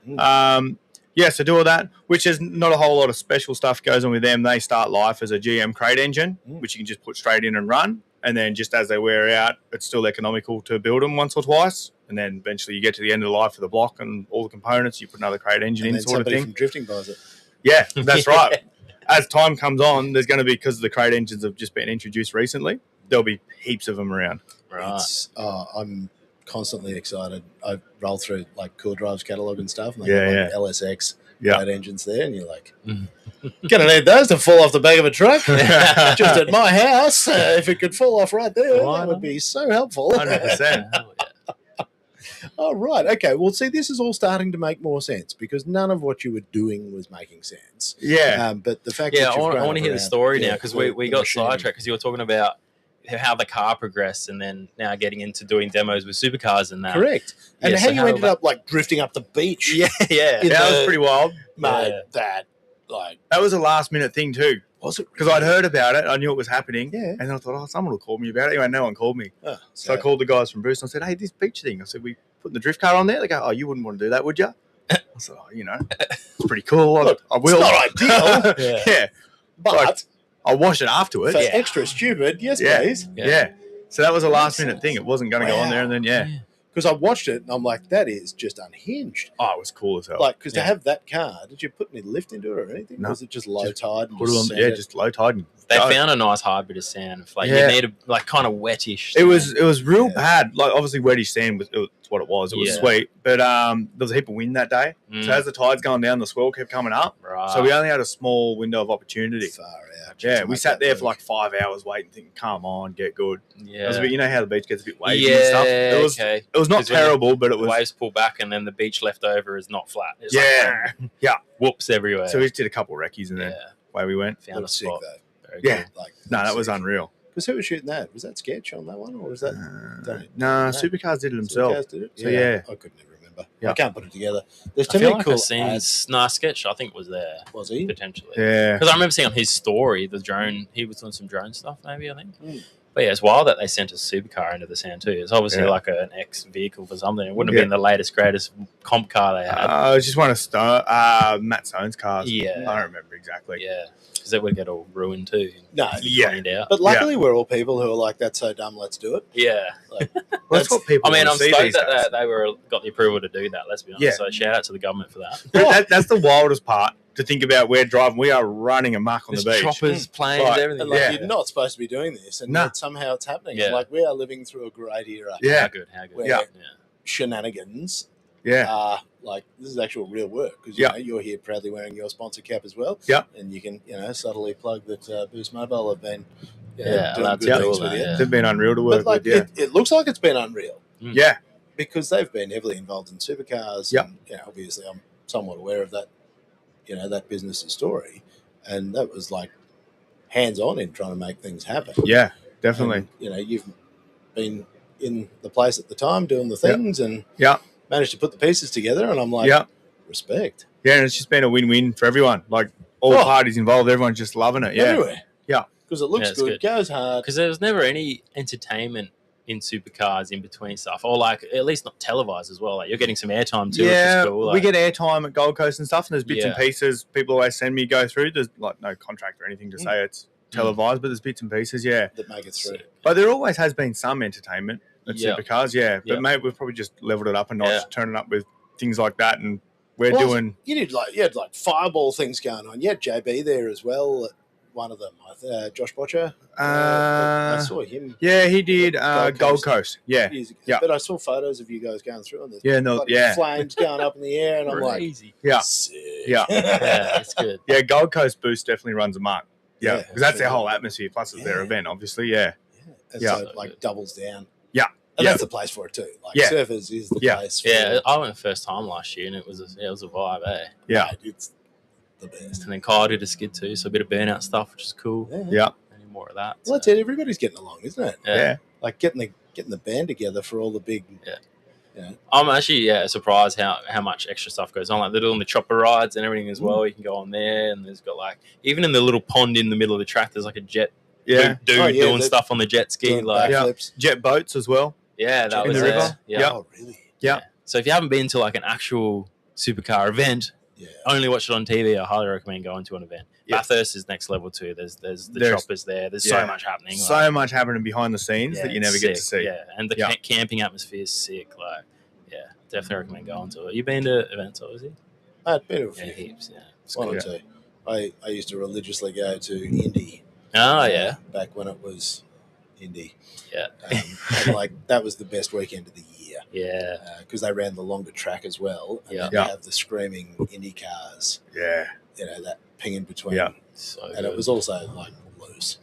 So do all that, which is not a whole lot of special stuff goes on with them. They start life as a GM crate engine, which you can just put straight in and run. And then just as they wear out, it's still economical to build them once or twice. And then eventually you get to the end of the life of the block and all the components, you put another crate engine in sort of thing. From drifting buys it. Yeah, that's right. As time comes on, there's going to be, because the crate engines have just been introduced recently, there'll be heaps of them around. Right. I'm constantly excited. I roll through like Cool Drive's catalogue and stuff, and they got LSX crate engines there, and you're like, gonna need those to fall off the back of a truck. Just at my house, if it could fall off right there, that would be so helpful. 100%. Oh, right. Okay. Well, see, this is all starting to make more sense because none of what you were doing was making sense. Yeah. But the fact I that want to hear the story now because we got sidetracked because you were talking about how the car progressed and then now getting into doing demos with supercars and that. Correct. And how you ended up like drifting up the beach. Yeah. That was pretty wild. Mate, that was a last minute thing too. Was it? Because I'd heard about it. I knew it was happening. Yeah. And then I thought, someone will call me about it. Anyway, no one called me. Oh, so I called the guys from Bruce and I said, hey, this beach thing. I said, we putting the drift car on there? They go, oh, you wouldn't want to do that, would you? I said, it's pretty cool. Look, I will. It's not ideal. Yeah. But I'll wash it afterwards. For extra stupid, yes, please. Yeah. So that was a last minute thing. It wasn't going to go on there. And then, because I watched it and I'm like, that is just unhinged. Oh, it was cool as hell. Like, because to have that car, did you put any lift into it or anything? No. Or was it just low tide? And put it on, just low tide. And they found a nice hybrid of sand. Like you need a kind of wettish. It was real bad. Like obviously wettish sand was what it was. It was sweet, but there was a heap of wind that day. So as the tide's going down, the swell kept coming up. Right. So we only had a small window of opportunity. Far out. Yeah, we sat there for like 5 hours waiting, thinking, "Come on, get good." Yeah, it was a bit, you know how the beach gets a bit wavy and stuff. It was not terrible, but it was waves pull back, and then the beach left over is not flat. It's like, whoops everywhere. So we just did a couple of recce's and then away we went. Found a spot. Very good. Like, no, that was unreal. Because who was shooting that? Was that Sketch on that one, or was that? No, Supercars did it themselves. Supercars did it? So I couldn't even remember. I can't put it together. There's too I feel many like cool I've seen Sketch. I think was there. Was he potentially? Yeah. Because I remember seeing on his story the drone. He was doing some drone stuff. Maybe I think. But yeah, it's wild that they sent a supercar into the sound too. It's obviously like an X vehicle for something. It wouldn't have been the latest, greatest comp car they had. It was just one of Matt Stone's cars. Yeah. I don't remember exactly. Yeah, because it would get all ruined too. No, Cleaned out. but luckily we're all people who are like, that's so dumb, let's do it. Yeah. Like, that's what people. I mean, I'm see stoked these that days. they got the approval to do that. Let's be honest. Yeah. So shout out to the government for that. That's the wildest part. To think about, we're driving, we are running amok on the beach. Choppers, planes, Right. everything. And like, you're not supposed to be doing this, and yet somehow it's happening. Yeah. Like, we are living through a great era. Yeah. How good. Where shenanigans are like, this is actual real work, because you know, you're here proudly wearing your sponsor cap as well. Yeah. And you can, you know, subtly plug that Boost Mobile have been doing that's good things cool, with you. They've been unreal to work But like, with, it looks like it's been unreal. Yeah. Because they've been heavily involved in supercars. Yep. And, you know, obviously I'm somewhat aware of that, you know, that business's story. And that was like hands-on in trying to make things happen. Yeah, definitely. And, you know, you've been in the place at the time doing the things and managed to put the pieces together. And I'm like, respect. Yeah, and it's just been a win-win for everyone. Like, all parties involved, everyone's just loving it. Yeah. Everywhere. Yeah. Because it looks good, goes hard. Because there was never any entertainment in supercars in between stuff, or like at least not televised as well. Like you're getting some airtime too, which is cool. Like, we get airtime at Gold Coast and stuff, and there's bits and pieces people always send me go through. There's like no contract or anything to say it's televised, but there's bits and pieces, that make it through. But there always has been some entertainment at supercars, But mate, we've probably just leveled it up a notch, turning up with things like that, and we're doing. You had like fireball things going on. You had JB there as well. One of them, Josh Botcher. I saw him. Yeah, he did Gold Coast. Yeah, But I saw photos of you guys going through, and there's flames going up in the air, and I'm like, sick. Yeah, it's good. Yeah, Gold Coast Boost definitely runs amok. Yeah, because that's their whole atmosphere. Plus, it's their event, obviously. Yeah. And so like doubles down. Yeah. And that's the place for it too. Like Surfers is the place. Yeah, I went first time last year, and it was a vibe. Yeah, it's the best. And then Kyle did a skid too, so a bit of burnout stuff, which is cool. Yeah. Any more of that? Well, that's it. Everybody's getting along, isn't it? Yeah. Like getting the band together for all the big. Yeah. I'm actually surprised how much extra stuff goes on. Like they're doing the chopper rides and everything as well. You can go on there, and there's got like even in the little pond in the middle of the track, there's like a jet dude doing stuff on the jet ski, like jet boats as well. Yeah, that was in the river. Yeah. Oh, really? Yeah. So if you haven't been to like an actual supercar event, only watch it on TV. I highly recommend going to an event. Bathurst is next level too. There's the choppers there. There's so much happening. So much happening behind the scenes that you never get to see. Yeah, and the camping atmosphere is sick. Like, definitely recommend going to it. You've been to events, obviously? I've been to a few. Heaps, One or two. I used to religiously go to Indy. Oh, yeah. Back when it was Indy. Yeah. And like that was the best weekend of the year. Yeah. Because they ran the longer track as well. And they have the screaming Indy cars. Yeah. You know, that ping in between. Yeah. And it was also like loose.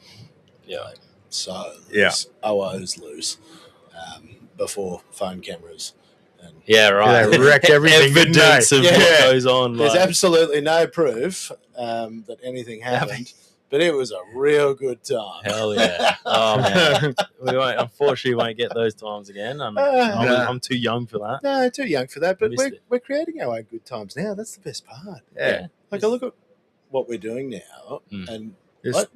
Yeah. Like, so loose. OO's loose. Before phone cameras. And right. They wreck everything. Evidence of what goes on. There's absolutely no proof that anything happened. But it was a real good time. Hell yeah. Oh, man. Unfortunately, won't get those times again. I'm too young for that. No, too young for that. But we're creating our own good times now. That's the best part. Yeah. Like, I look at what we're doing now, and it's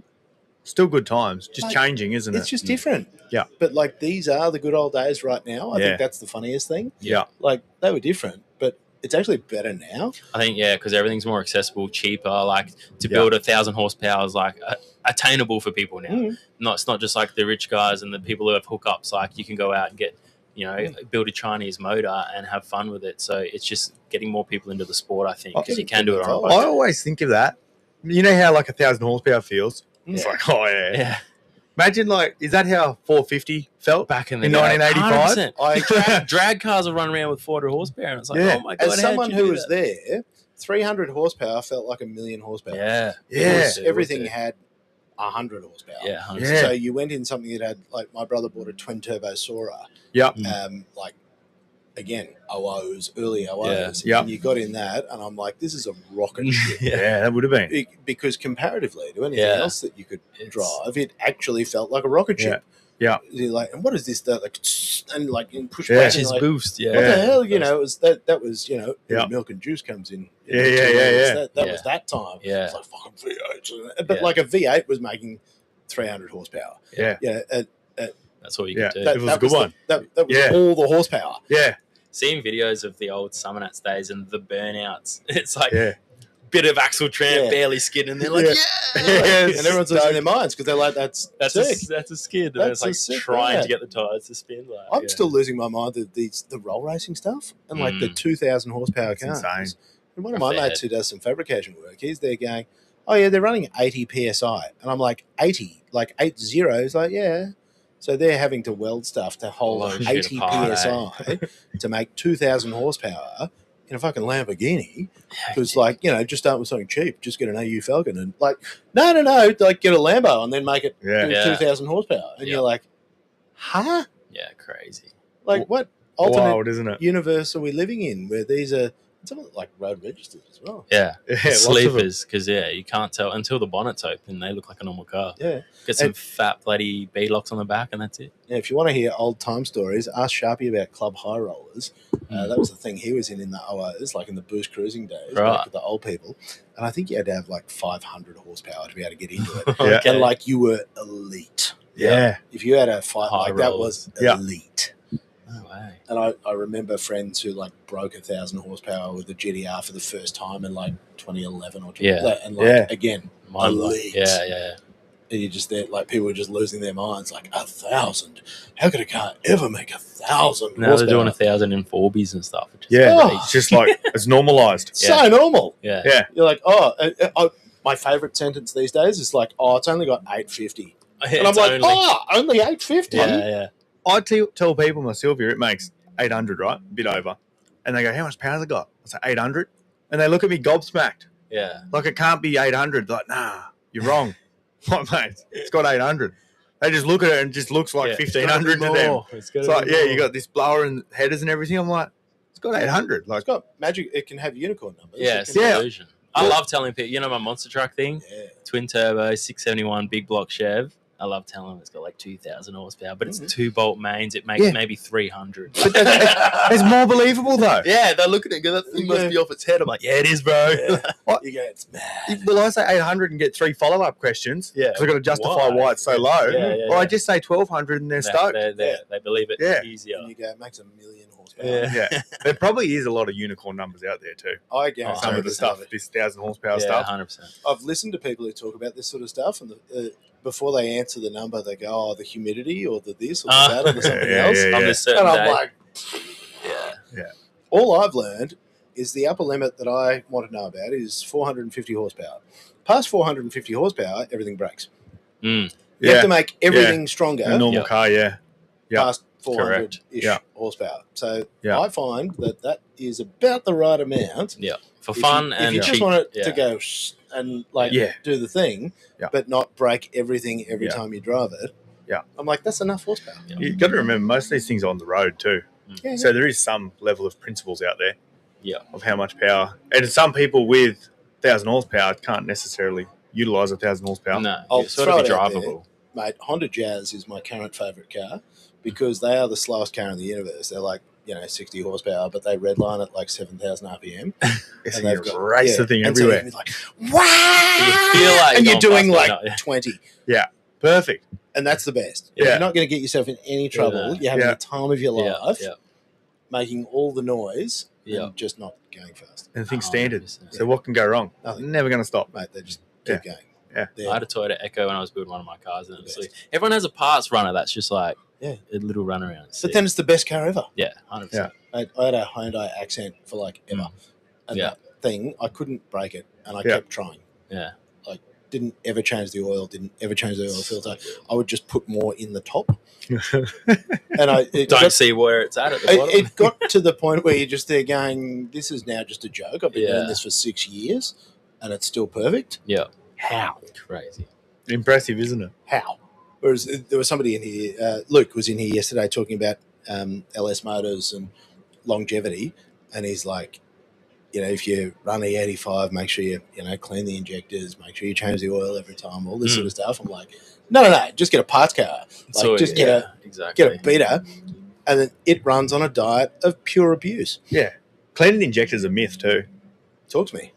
still good times. Just changing, isn't it? It's just different. Yeah. But, like, these are the good old days right now. I think that's the funniest thing. Yeah. Like, they were different, but it's actually better now. I think, because everything's more accessible, cheaper. Like, to build 1,000 horsepower is, like, attainable for people now. It's not just, like, the rich guys and the people who have hookups. Like, you can go out and get, build a Chinese motor and have fun with it. So it's just getting more people into the sport, I think, because you can do it on a I always think of that. You know how, like, 1,000 horsepower feels? It's like, oh, yeah. Imagine, like, is that how 450 felt back in the 1985? Drag cars will run around with 400 horsepower, and it's like, oh my god! As someone who was there, 300 horsepower felt like 1,000,000 horsepower. Yeah. Everything had 100 horsepower. Yeah, 100%. So you went in something that had, like, my brother bought a twin turbo Sora. Yeah. Like, again, OOs, early OOs. Yeah. And you got in that, and I'm like, this is a rocket ship. Yeah, that would have been. Because comparatively to anything else that you could drive, it actually felt like a rocket ship. Yeah. You're like, and what is this? That like, and like in push Yeah. back, Which is like, boost. what the hell? You know, it was that was, you know, Yeah. milk and juice comes in. Yeah. That was that time. Yeah. It's like fucking V8. But like a V8 was making 300 horsepower. Yeah. Yeah. That's all you Yeah. could do. That- It was a good one. That was Yeah. all the horsepower. Yeah. Seeing videos of the old Summernats days and the burnouts, it's like Yeah. bit of axle tramp, Yeah. barely skidding, and they're like, Yeah. And everyone's losing their minds because they're like, that's sick. That's a skid. And That's it's like a sick trying ride. to get the tires to spin. Like, I'm still losing my mind at the roll racing stuff and like the 2,000 horsepower That's cars. insane. And one of my Fair. mates who does some fabrication work, he's there going, oh yeah, they're running 80 psi, and I'm like 80, like 80. He's like, yeah. So they're having to weld stuff to hold Blow shit 80 apart, psi to make 2,000 horsepower in a fucking Lamborghini. Because like, just start with something cheap. Just get an AU Falcon and like, no, like get a Lambo and then make it Yeah. do Yeah. 2,000 horsepower. And you're like, huh? Yeah, crazy. Like what alternate Wild, isn't it? universe are we living in where these are some of like road registered as well? Yeah. Yeah, lots of them. Sleepers, because you can't tell until the bonnet's open. They look like a normal car. Yeah. Get some And- fat bloody B locks on the back, and that's it. Yeah, if you want to hear old time stories, ask Sharpie about Club High Rollers. That was the thing he was in the OOs, like in the boost cruising days, Right. back with the old people. And I think you had to have like 500 horsepower to be able to get into it. Yeah. And like you were elite. Yeah. If you had a fight High like that rollers. was Yeah. elite. No way. And I remember friends who like broke 1,000 horsepower with the GTR for the first time in like 2011 or 20, Yeah. and like Yeah. again, Mind blowing. elite. Yeah. And you just there, like people were just losing their minds, like 1,000. How could a car ever make 1,000? Now they're doing 1,000 in Forbies and stuff. Which is Yeah. Oh. crazy. It's just like, it's normalized. So normal. Yeah. Yeah. You're like, my favorite sentence these days is like, it's only got 850, and I'm It's like, only- only 850. yeah. I tell people my Sylvia, it makes 800, right? A bit over. And they go, how much power has it got? I say, 800. And they look at me gobsmacked. Yeah. Like, it can't be 800. Like, nah, you're wrong. Like, mate, it's got 800. They just look at it and it just looks like 1,500 to them. It's It's like, you got this blower and headers and everything. I'm like, it's got 800. Like, It's got magic. It can have unicorn numbers. Yeah, It it's can- an Yeah. illusion. I love telling people, my monster truck thing, yeah. twin turbo, 671 big block Chev. I love telling them it's got like 2,000 horsepower, but it's 2-bolt mains. It makes Yeah. maybe 300. but it's more believable, though. Yeah, they're looking at it. That thing must be off its head. I'm like, yeah, it is, bro. Yeah. You go, it's mad. Well, I say 800 and get 3 follow-up questions. Yeah. Because I've got to justify why it's so low. Yeah, Or I yeah. just say 1,200 and they're stoked. They believe it Yeah. easier. And you go, it makes 1,000,000 horsepower. Yeah. Yeah. There probably is a lot of unicorn numbers out there, too. I guarantee Some of the there's stuff, some- this 1,000 horsepower Yeah, stuff. 100%. I've listened to people who talk about this sort of stuff, and before they answer the number, they go, the humidity or the this or the that or the something Yeah, else. yeah, On yeah. this certain And I'm day. like, Yeah. all I've learned is the upper limit that I want to know about is 450 horsepower. Past 450 horsepower, everything breaks. Mm. You have Yeah. to make everything stronger A normal Yeah. car, yeah. Yeah. past 400-ish Yeah. horsepower. So Yeah. I find that is about the right amount. Yeah. For If fun you, and if you cheap. just want it yeah. to go and like Yeah. do the thing, Yeah. but not break everything every Yeah. time you drive it. Yeah. I'm like, that's enough horsepower. Yeah. You've got to remember, most of these things are on the road, too. Yeah, So there is some level of principles out there. Yeah. Of how much power. And some people with 1,000 horsepower can't necessarily utilise 1,000 horsepower. No, I'll it's sort of be throw it out there. drivable. Mate, Honda Jazz is my current favourite car because they are the slowest car in the universe. They're like, 60 horsepower, but they redline at like 7,000 RPM. Yes, And you they've got- race the thing and so everywhere. you're like, wow! You feel like and you're you're going doing fast, like but not- 20. Perfect. And that's the best. Yeah. You're not going to get yourself in any trouble. Yeah. You're having Yeah. the time of your Yeah, life, yeah, making all the noise yeah. and just not going fast. And the thing's standard. 100%. So what can go wrong? Nothing. Never going to stop. Mate, they just keep going. Yeah. They're- I had a Toyota Echo when I was building one of my cars, and The it's best. like, everyone has a parts runner that's just like Yeah. a little runaround. It's but sick. then it's the best car ever. Yeah, 100%. I had a Hyundai Accent for like ever. And Yeah. that thing, I couldn't break it, and I Yeah. kept trying. Yeah. Didn't ever change the oil, didn't ever change the oil filter. I would just put more in the top. And it Don't got, see where it's at the bottom. it got to the point where you're just there going, this is now just a joke. I've been Yeah. doing this for 6 years, and it's still perfect. Yeah. How? Crazy. Impressive, isn't it? How? Whereas there was somebody in here, Luke was in here yesterday talking about LS motors and longevity, and he's like, if you run E85, make sure you clean the injectors, make sure you change the oil every time, all this sort of stuff. I'm like, no, just get a parts car, So, just yeah, exactly. get a beater, and then it runs on a diet of pure abuse. Yeah. Cleaning injectors a myth too. Talk to me.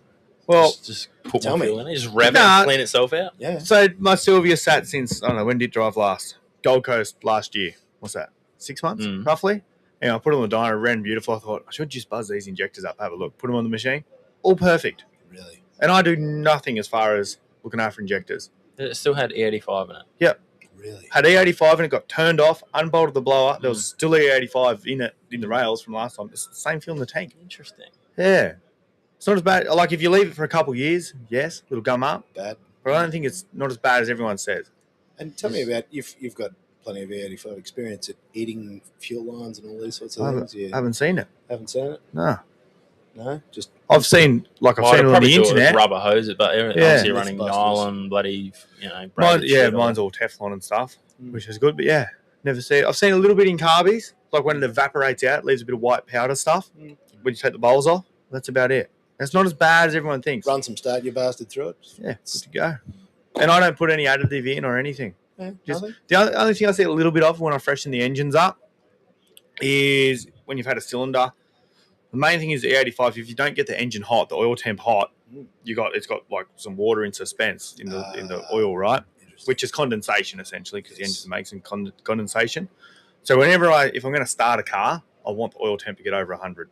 Well, just tell put more me. fuel in it, just rev it Nah. and clean itself out. Yeah, so my Sylvia sat since, I don't know, when did it drive last? Gold Coast last year. What's that? 6 months, roughly? And I put it on the dyno, ran beautiful. I thought, I should just buzz these injectors up, have a look, put them on the machine. All perfect. Really? And I do nothing as far as looking after injectors. It still had E85 in it. Yep. Really? Had E85 and it got turned off, unbolted the blower. There was still E85 in it, in the rails from last time. It's the same fuel in the tank. Interesting. Yeah. It's not as bad. Like, if you leave it for a couple of years, yes, it'll gum up. Bad. But I don't think it's not as bad as everyone says. And tell me about, you've got plenty of E85 experience at eating fuel lines and all these sorts of things. You I haven't seen it. haven't seen it? No. No? Just I've seen it on the internet. Rubber hoses, but obviously running nylon, bloody, Mine's all Teflon and stuff, which is good. But yeah, never see it. I've seen a little bit in carbies, like when it evaporates out, it leaves a bit of white powder stuff. When you take the bowls off, that's about it. It's not as bad as everyone thinks. run some start you bastard through it. Yeah, good to go. And I don't put any additive in or anything. Yeah, Just nothing? the only thing I see a little bit of when I freshen the engines up is when you've had a cylinder. The main thing is the E85. If you don't get the engine hot, the oil temp hot, it's got like some water in suspense in the oil, right? Which is condensation essentially, because the engine makes some condensation. So if I'm going to start a car, I want the oil temp to get over 100.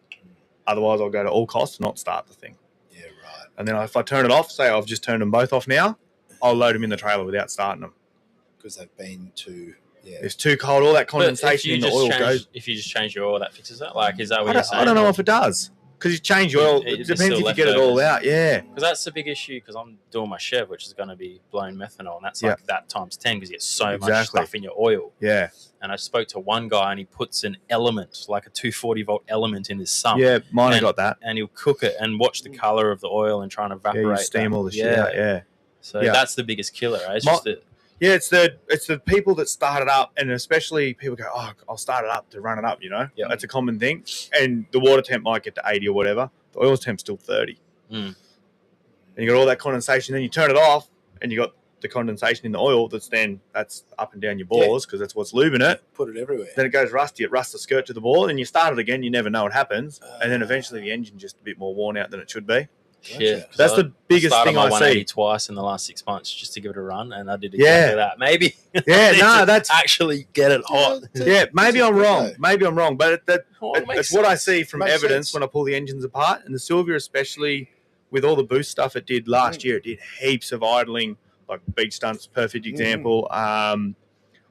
Otherwise, I'll go to all costs, not start the thing. Yeah, right. And then if I turn it off, say I've just turned them both off now, I'll load them in the trailer without starting them. Because they've been too... Yeah. It's too cold. All that condensation in the oil goes. If you just change your oil, that fixes it. Like, is that what I you're saying? I don't know if it does, because you change your oil. It depends if you get it all out. Yeah. Because that's the big issue. Because I'm doing my Chev, which is going to be blown methanol, and that's like that times 10 because you get so much stuff in your oil. Yeah. And I spoke to one guy, and he puts an element, like a 240 volt element, in his sump. Yeah, mine have got that. And he'll cook it and watch the color of the oil and try and evaporate. Yeah, you steam all the shit out. Yeah. So that's the biggest killer, right? It's just that. Yeah, it's the people that start it up, and especially people go, oh, I'll start it up to run it up, Yeah, that's a common thing. And the water temp might get to 80 or whatever. The oil temp's still 30. And you got all that condensation. Then you turn it off, and you got the condensation in the oil that's up and down your bores because that's what's lubing it. Put it everywhere. Then it goes rusty. It rusts the skirt to the bore. Then you start it again. You never know what happens. And then eventually the engine's just a bit more worn out than it should be. Shit, that's the biggest thing I see. 180 twice in the last 6 months just to give it a run, and I did exactly that. Maybe, that's actually get it hot. Maybe I'm wrong. But that's what I see from evidence when I pull the engines apart. And the Silvia, especially with all the boost stuff it did last year, it did heaps of idling, like beach stunts, perfect example.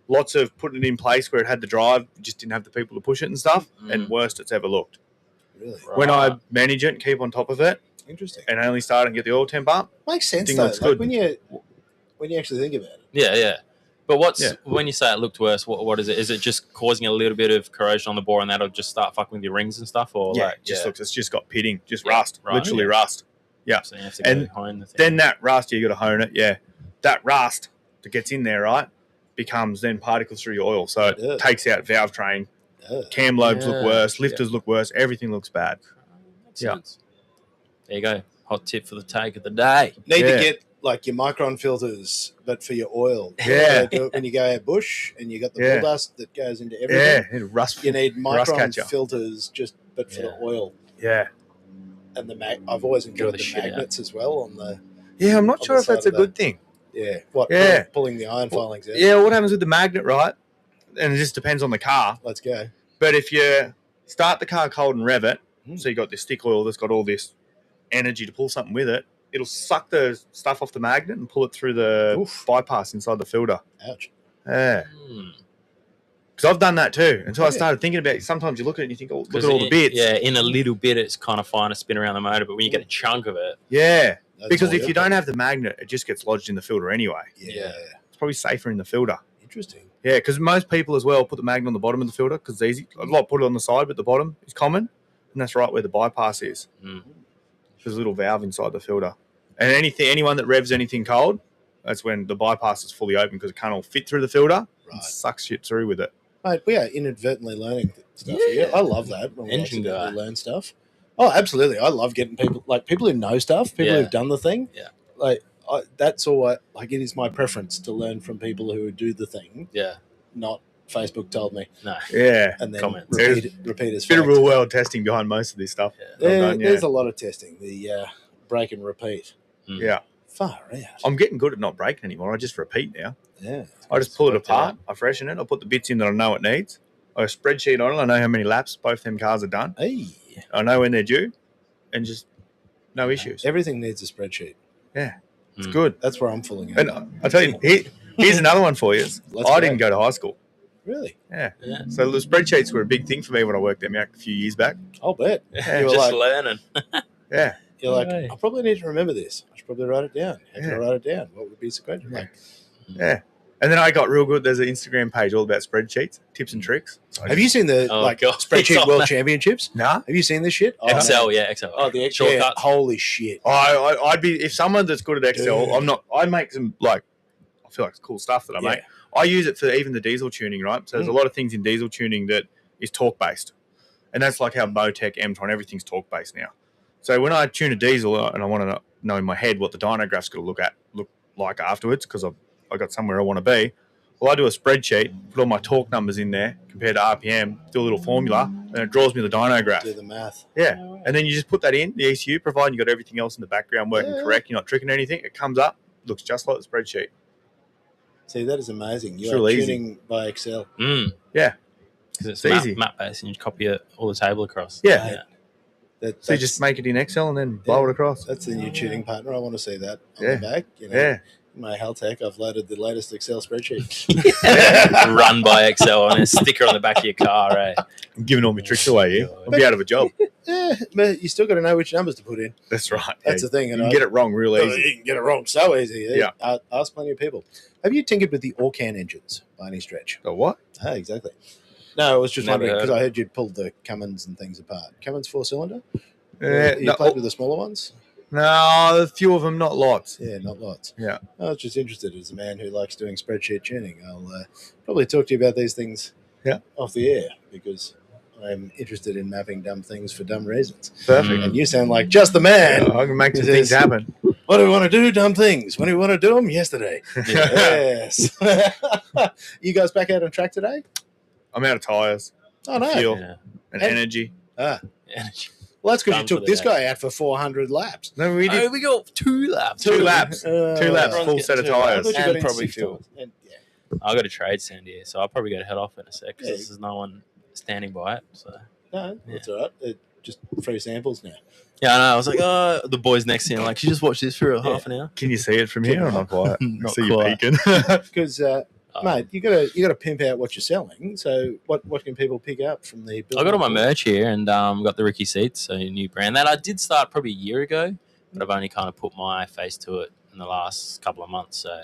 Lots of putting it in place where it had the drive, just didn't have the people to push it and stuff. And worst it's ever looked. Really? When I manage it and keep on top of it. Interesting. And only start and get the oil temp up. Makes sense though. Like when you actually think about it. Yeah. But when you say it looked worse, what is it? Is it just causing a little bit of corrosion on the bore and that'll just start fucking with your rings and stuff? Or it's just got pitting, rust, literally rust. Yeah. So you have to go hone the thing. Then that rust, you got to hone it. Yeah. That rust that gets in there, right, becomes then particles through your oil. So it takes out valve train. Cam lobes look worse. Lifters look worse. Everything looks bad. Makes sense. There you go. Hot tip for the take of the day. Need to get like your micron filters, but for your oil. Yeah. Do it when you go out bush and you got the bull dust that goes into everything. Yeah, rust. You need micron filters but for the oil. Yeah. And I've always enjoyed the magnets as well on the. Yeah, I'm not sure if that's a good thing. Yeah. Pulling the iron filings out. Yeah, what happens with the magnet, right? And it just depends on the car. Let's go. But if you start the car cold and rev it, so you got this stick oil that's got all this energy to pull something with it, it'll suck the stuff off the magnet and pull it through the bypass inside the filter. Ouch. Yeah. Because I've done that too. Until I started thinking about it. Sometimes you look at it and you think, look at all the bits. Yeah, in a little bit it's kind of fine to spin around the motor, but when you get a chunk of it. Yeah. Because if you don't have the magnet, it just gets lodged in the filter anyway. Yeah. It's probably safer in the filter. Interesting. Yeah, because most people as well put the magnet on the bottom of the filter because it's easy. I'd like put it on the side, but the bottom is common. And that's right where the bypass is. There's a little valve inside the filter. And anyone that revs anything cold, that's when the bypass is fully open because it can't all fit through the filter. Right. Sucks shit through with it. Mate, we are inadvertently learning stuff here. I love that when we Engine guy. learn stuff. Oh, absolutely. I love getting people who know stuff, people who've done the thing. Yeah. That's all it is my preference to learn from people who do the thing. Yeah. Not Facebook told me. No. Yeah. And then comments. repeat as bit of real world testing behind most of this stuff. There's a lot of testing. The break and repeat. Yeah. Far out. I'm getting good at not breaking anymore. I just repeat now. Yeah. I just pull it apart. I freshen it. I put the bits in that I know it needs. I have a spreadsheet on it. I know how many laps both them cars are done. Hey. I know when they're due, and just no issues. Everything needs a spreadsheet. Yeah, it's good. That's where I'm fooling it. And I tell you, here's another one for you. I didn't go to high school. Really? Yeah. So the spreadsheets were a big thing for me when I worked them out a few years back. I'll bet. Yeah. You were Just like, learning. Yeah. You're like, Right. I probably need to remember this. I should probably write it down. How can I Yeah. write it down? What would be sequential? Like, Yeah. And then I got real good. There's an Instagram page all about spreadsheets, tips and tricks. So have you seen the God. spreadsheet It's world on championships? Nah. Have you seen this shit? Oh, Excel, man. yeah, Excel. Oh, the Excel. Shortcuts. Holy shit. I'd be if someone that's good at Excel. Dude. I'm not. I make some I feel like it's cool stuff that I make. I use it for even the diesel tuning, right? So there's a lot of things in diesel tuning that is torque based, and that's like how Motec, Mtron, everything's torque based now. So when I tune a diesel and I want to know in my head what the dyno graph's going to look like afterwards, because I got somewhere I want to be. Well, I do a spreadsheet, put all my torque numbers in there, compared to RPM, do a little formula, and it draws me the dyno graph. Do the math. Yeah, and then you just put that in the ECU, providing you got everything else in the background working correct. You're not tricking anything. It comes up, looks just like the spreadsheet. See, that is amazing. It's You're real easy. tuning by Excel. Yeah, Because it's It's easy. map based and you copy it all the table across. Yeah. That, So you just make it in Excel and then blow it across. That's the new tuning partner. I want to see that on Yeah. the back. Yeah. In my Haltech, I've loaded the latest Excel spreadsheet. Run by Excel and a sticker on the back of your car, eh? I'm giving all my tricks away here. I'll be out of a job. Yeah, but you still got to know which numbers to put in. That's right. That's Yeah. the thing. You And can get it wrong real easy. You can get it wrong so easy. Yeah. Ask plenty of people. Have you tinkered with the Orcan engines by any stretch? The what? Ah, exactly. No, I was just Never wondering heard because of I heard you pulled the Cummins and things apart. Cummins 4-cylinder? Yeah, You played with the smaller ones? no, a few of them, not lots. Yeah, not lots. Yeah. I was just interested as a man who likes doing spreadsheet tuning. I'll probably talk to you about these things off the air because I'm interested in mapping dumb things for dumb reasons. Perfect. And you sound like just the man. Yeah, I can make some It things is. happen. What do we want to do? Dumb things. When do we want to do them? Yesterday. Yes. You guys back out on track today? I'm out of tyres, Oh, no. fuel, Yeah. and Hey. energy. Ah, Yeah. well, that's because Done you for took the this day. guy out for 400 laps. No, we did Oh, we got 2 laps. two laps. 2 laps, Everyone's full set of getting 2 I tyres. thought you And got in probably 6 fuel. times. And, yeah. I got a trade stand here, so I'll probably go to head off in a sec because Yeah. there's no one standing by it. So No, that's all right. Just free samples now. yeah, I know. I was like, oh, the boys next to me, like, you just watch this for half an hour. Can you see it from here or not quite? Not See you quite. peeking. Because, mate, you got to pimp out what you're selling. So what can people pick up from the? I got all my merch here and got the Ricky Seats, so a new brand that I did start probably a year ago, but I've only kind of put my face to it in the last couple of months. So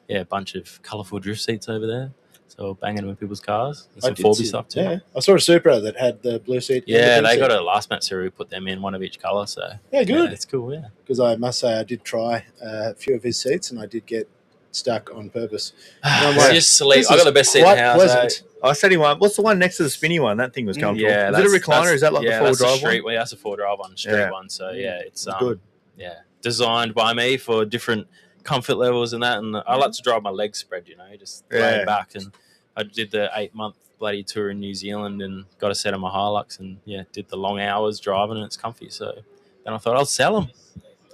yeah, a bunch of colourful drift seats over there. So banging them in people's cars. And some did 4B see- stuff too. Yeah, I saw a Supra that had the blue seat. Yeah, they got a last Matsuri, put them in one of each colour. So Yeah, good. yeah, it's cool. Yeah, Because I must say I did try a few of his seats and I did get stuck on purpose. I'm like, just sleep. this I got is the best seat in quite the house. pleasant. I said one. What's the one next to the spinny one? That thing was comfortable. Yeah, is it a recliner? Is that like the yeah, four that's drive street one? one? Yeah, that's a 4-drive one, street Yeah. one. So yeah, it's Good. Yeah, designed by me for different comfort levels and that. And I like to drive my legs spread, just Yeah. lay back. And I did the 8-month bloody tour in New Zealand and got a set of my Hilux and did the long hours driving and it's comfy. So then I thought I'll sell them.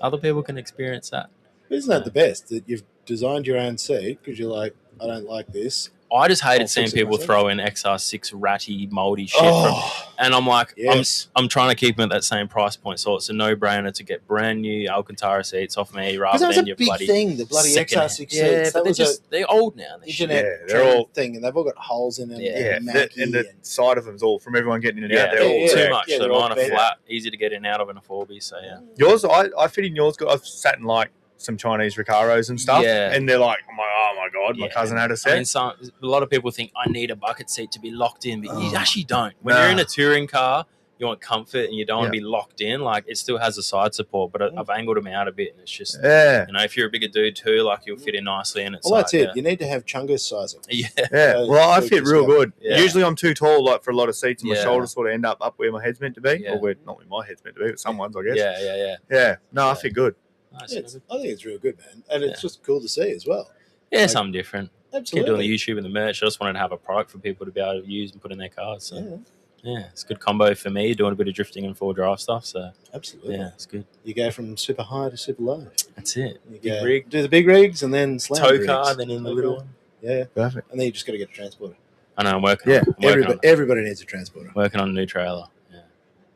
Other people can experience that. Isn't that the best that you've designed your own seat because you're like, I don't like this. I just hated I'll seeing fix it people myself. throw in XR6 ratty, moldy shit. Oh, And I'm like, yes. I'm trying to keep them at that same price point. So it's a no-brainer to get brand new Alcantara seats off me Because rather that was a than your big bloody thing, the bloody second- XR6 seats. Yeah, that but was they're old now. They're shit. internet Yeah, they're trend all- thing, and they've all got holes in them. Yeah. Yeah, and and Mackie the side of them's all from everyone getting in and Yeah, out. They're all yeah, too wrecked. much. Yeah, so they're all mine are bent. flat, easy to get in and out of in a 4B. So yeah. Yours, I fit in yours. I've sat in like some Chinese Recaros and stuff, Yeah. and they're like, I'm like, oh my god, my Yeah. cousin had a I set. mean, a lot of people think I need a bucket seat to be locked in, but you Oh. actually don't. When Nah. you're in a touring car, you want comfort and you don't want Yeah. to be locked in. Like it still has a side support, but I've angled them out a bit, and it's just Yeah, if you're a bigger dude too, like you'll fit in nicely, and it's Well, that's like, it. You need to have chungus sizing. Yeah. yeah. So- Well, I so fit just real go- good. Yeah. Usually, I'm too tall, like for a lot of seats, and my Yeah. shoulders sort of end up where my head's meant to be, Yeah. or where not where my head's meant to be, but someone's, I guess. Yeah. Yeah. No, I Yeah. fit good. Nice. Yeah, I think it's real good, man, and it's just cool to see as well. Yeah, something different. Keep doing Absolutely. the YouTube and the merch. I just wanted to have a product for people to be able to use and put in their cars. So. Yeah. Yeah, it's a good combo for me, doing a bit of drifting and 4-drive stuff. So Absolutely. yeah, it's good. You go from super high to super low. That's it. You Big go, rig, do the big rigs and then slam tow rigs. car, then in the little one. Yeah. Perfect. And then you just got to get a transporter. I know, I'm working Yeah. on it. I'm working on it. Everybody needs a transporter. Working on a new trailer. Yeah.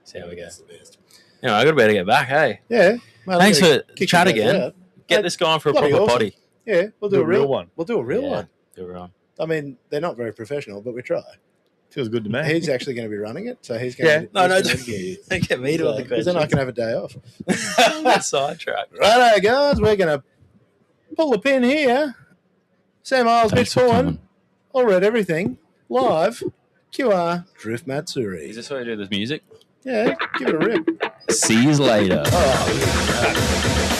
See how we go. That's the best. Anyway, I got to better get back, hey. Yeah. Well, Thanks I'm gonna for kick chat you guys again. out. Get Mate, this going for a bloody proper awesome. potty. Yeah, we'll do a real one. We'll do a real one. Do it wrong. I mean, they're not very professional, but we try. Feels good to me. He's actually going to be running it, so he's going to. No, Don't don't get me to all the because questions. then I can have a day off. Sidetrack. Righto, guys, we're going to pull the pin here. Sam Isles, Thanks Mitch for Bourne. coming. All read everything live. QR Drift Matsuri. Is this what I do? This music? Yeah, give it a rip. See you later. Oh, yeah.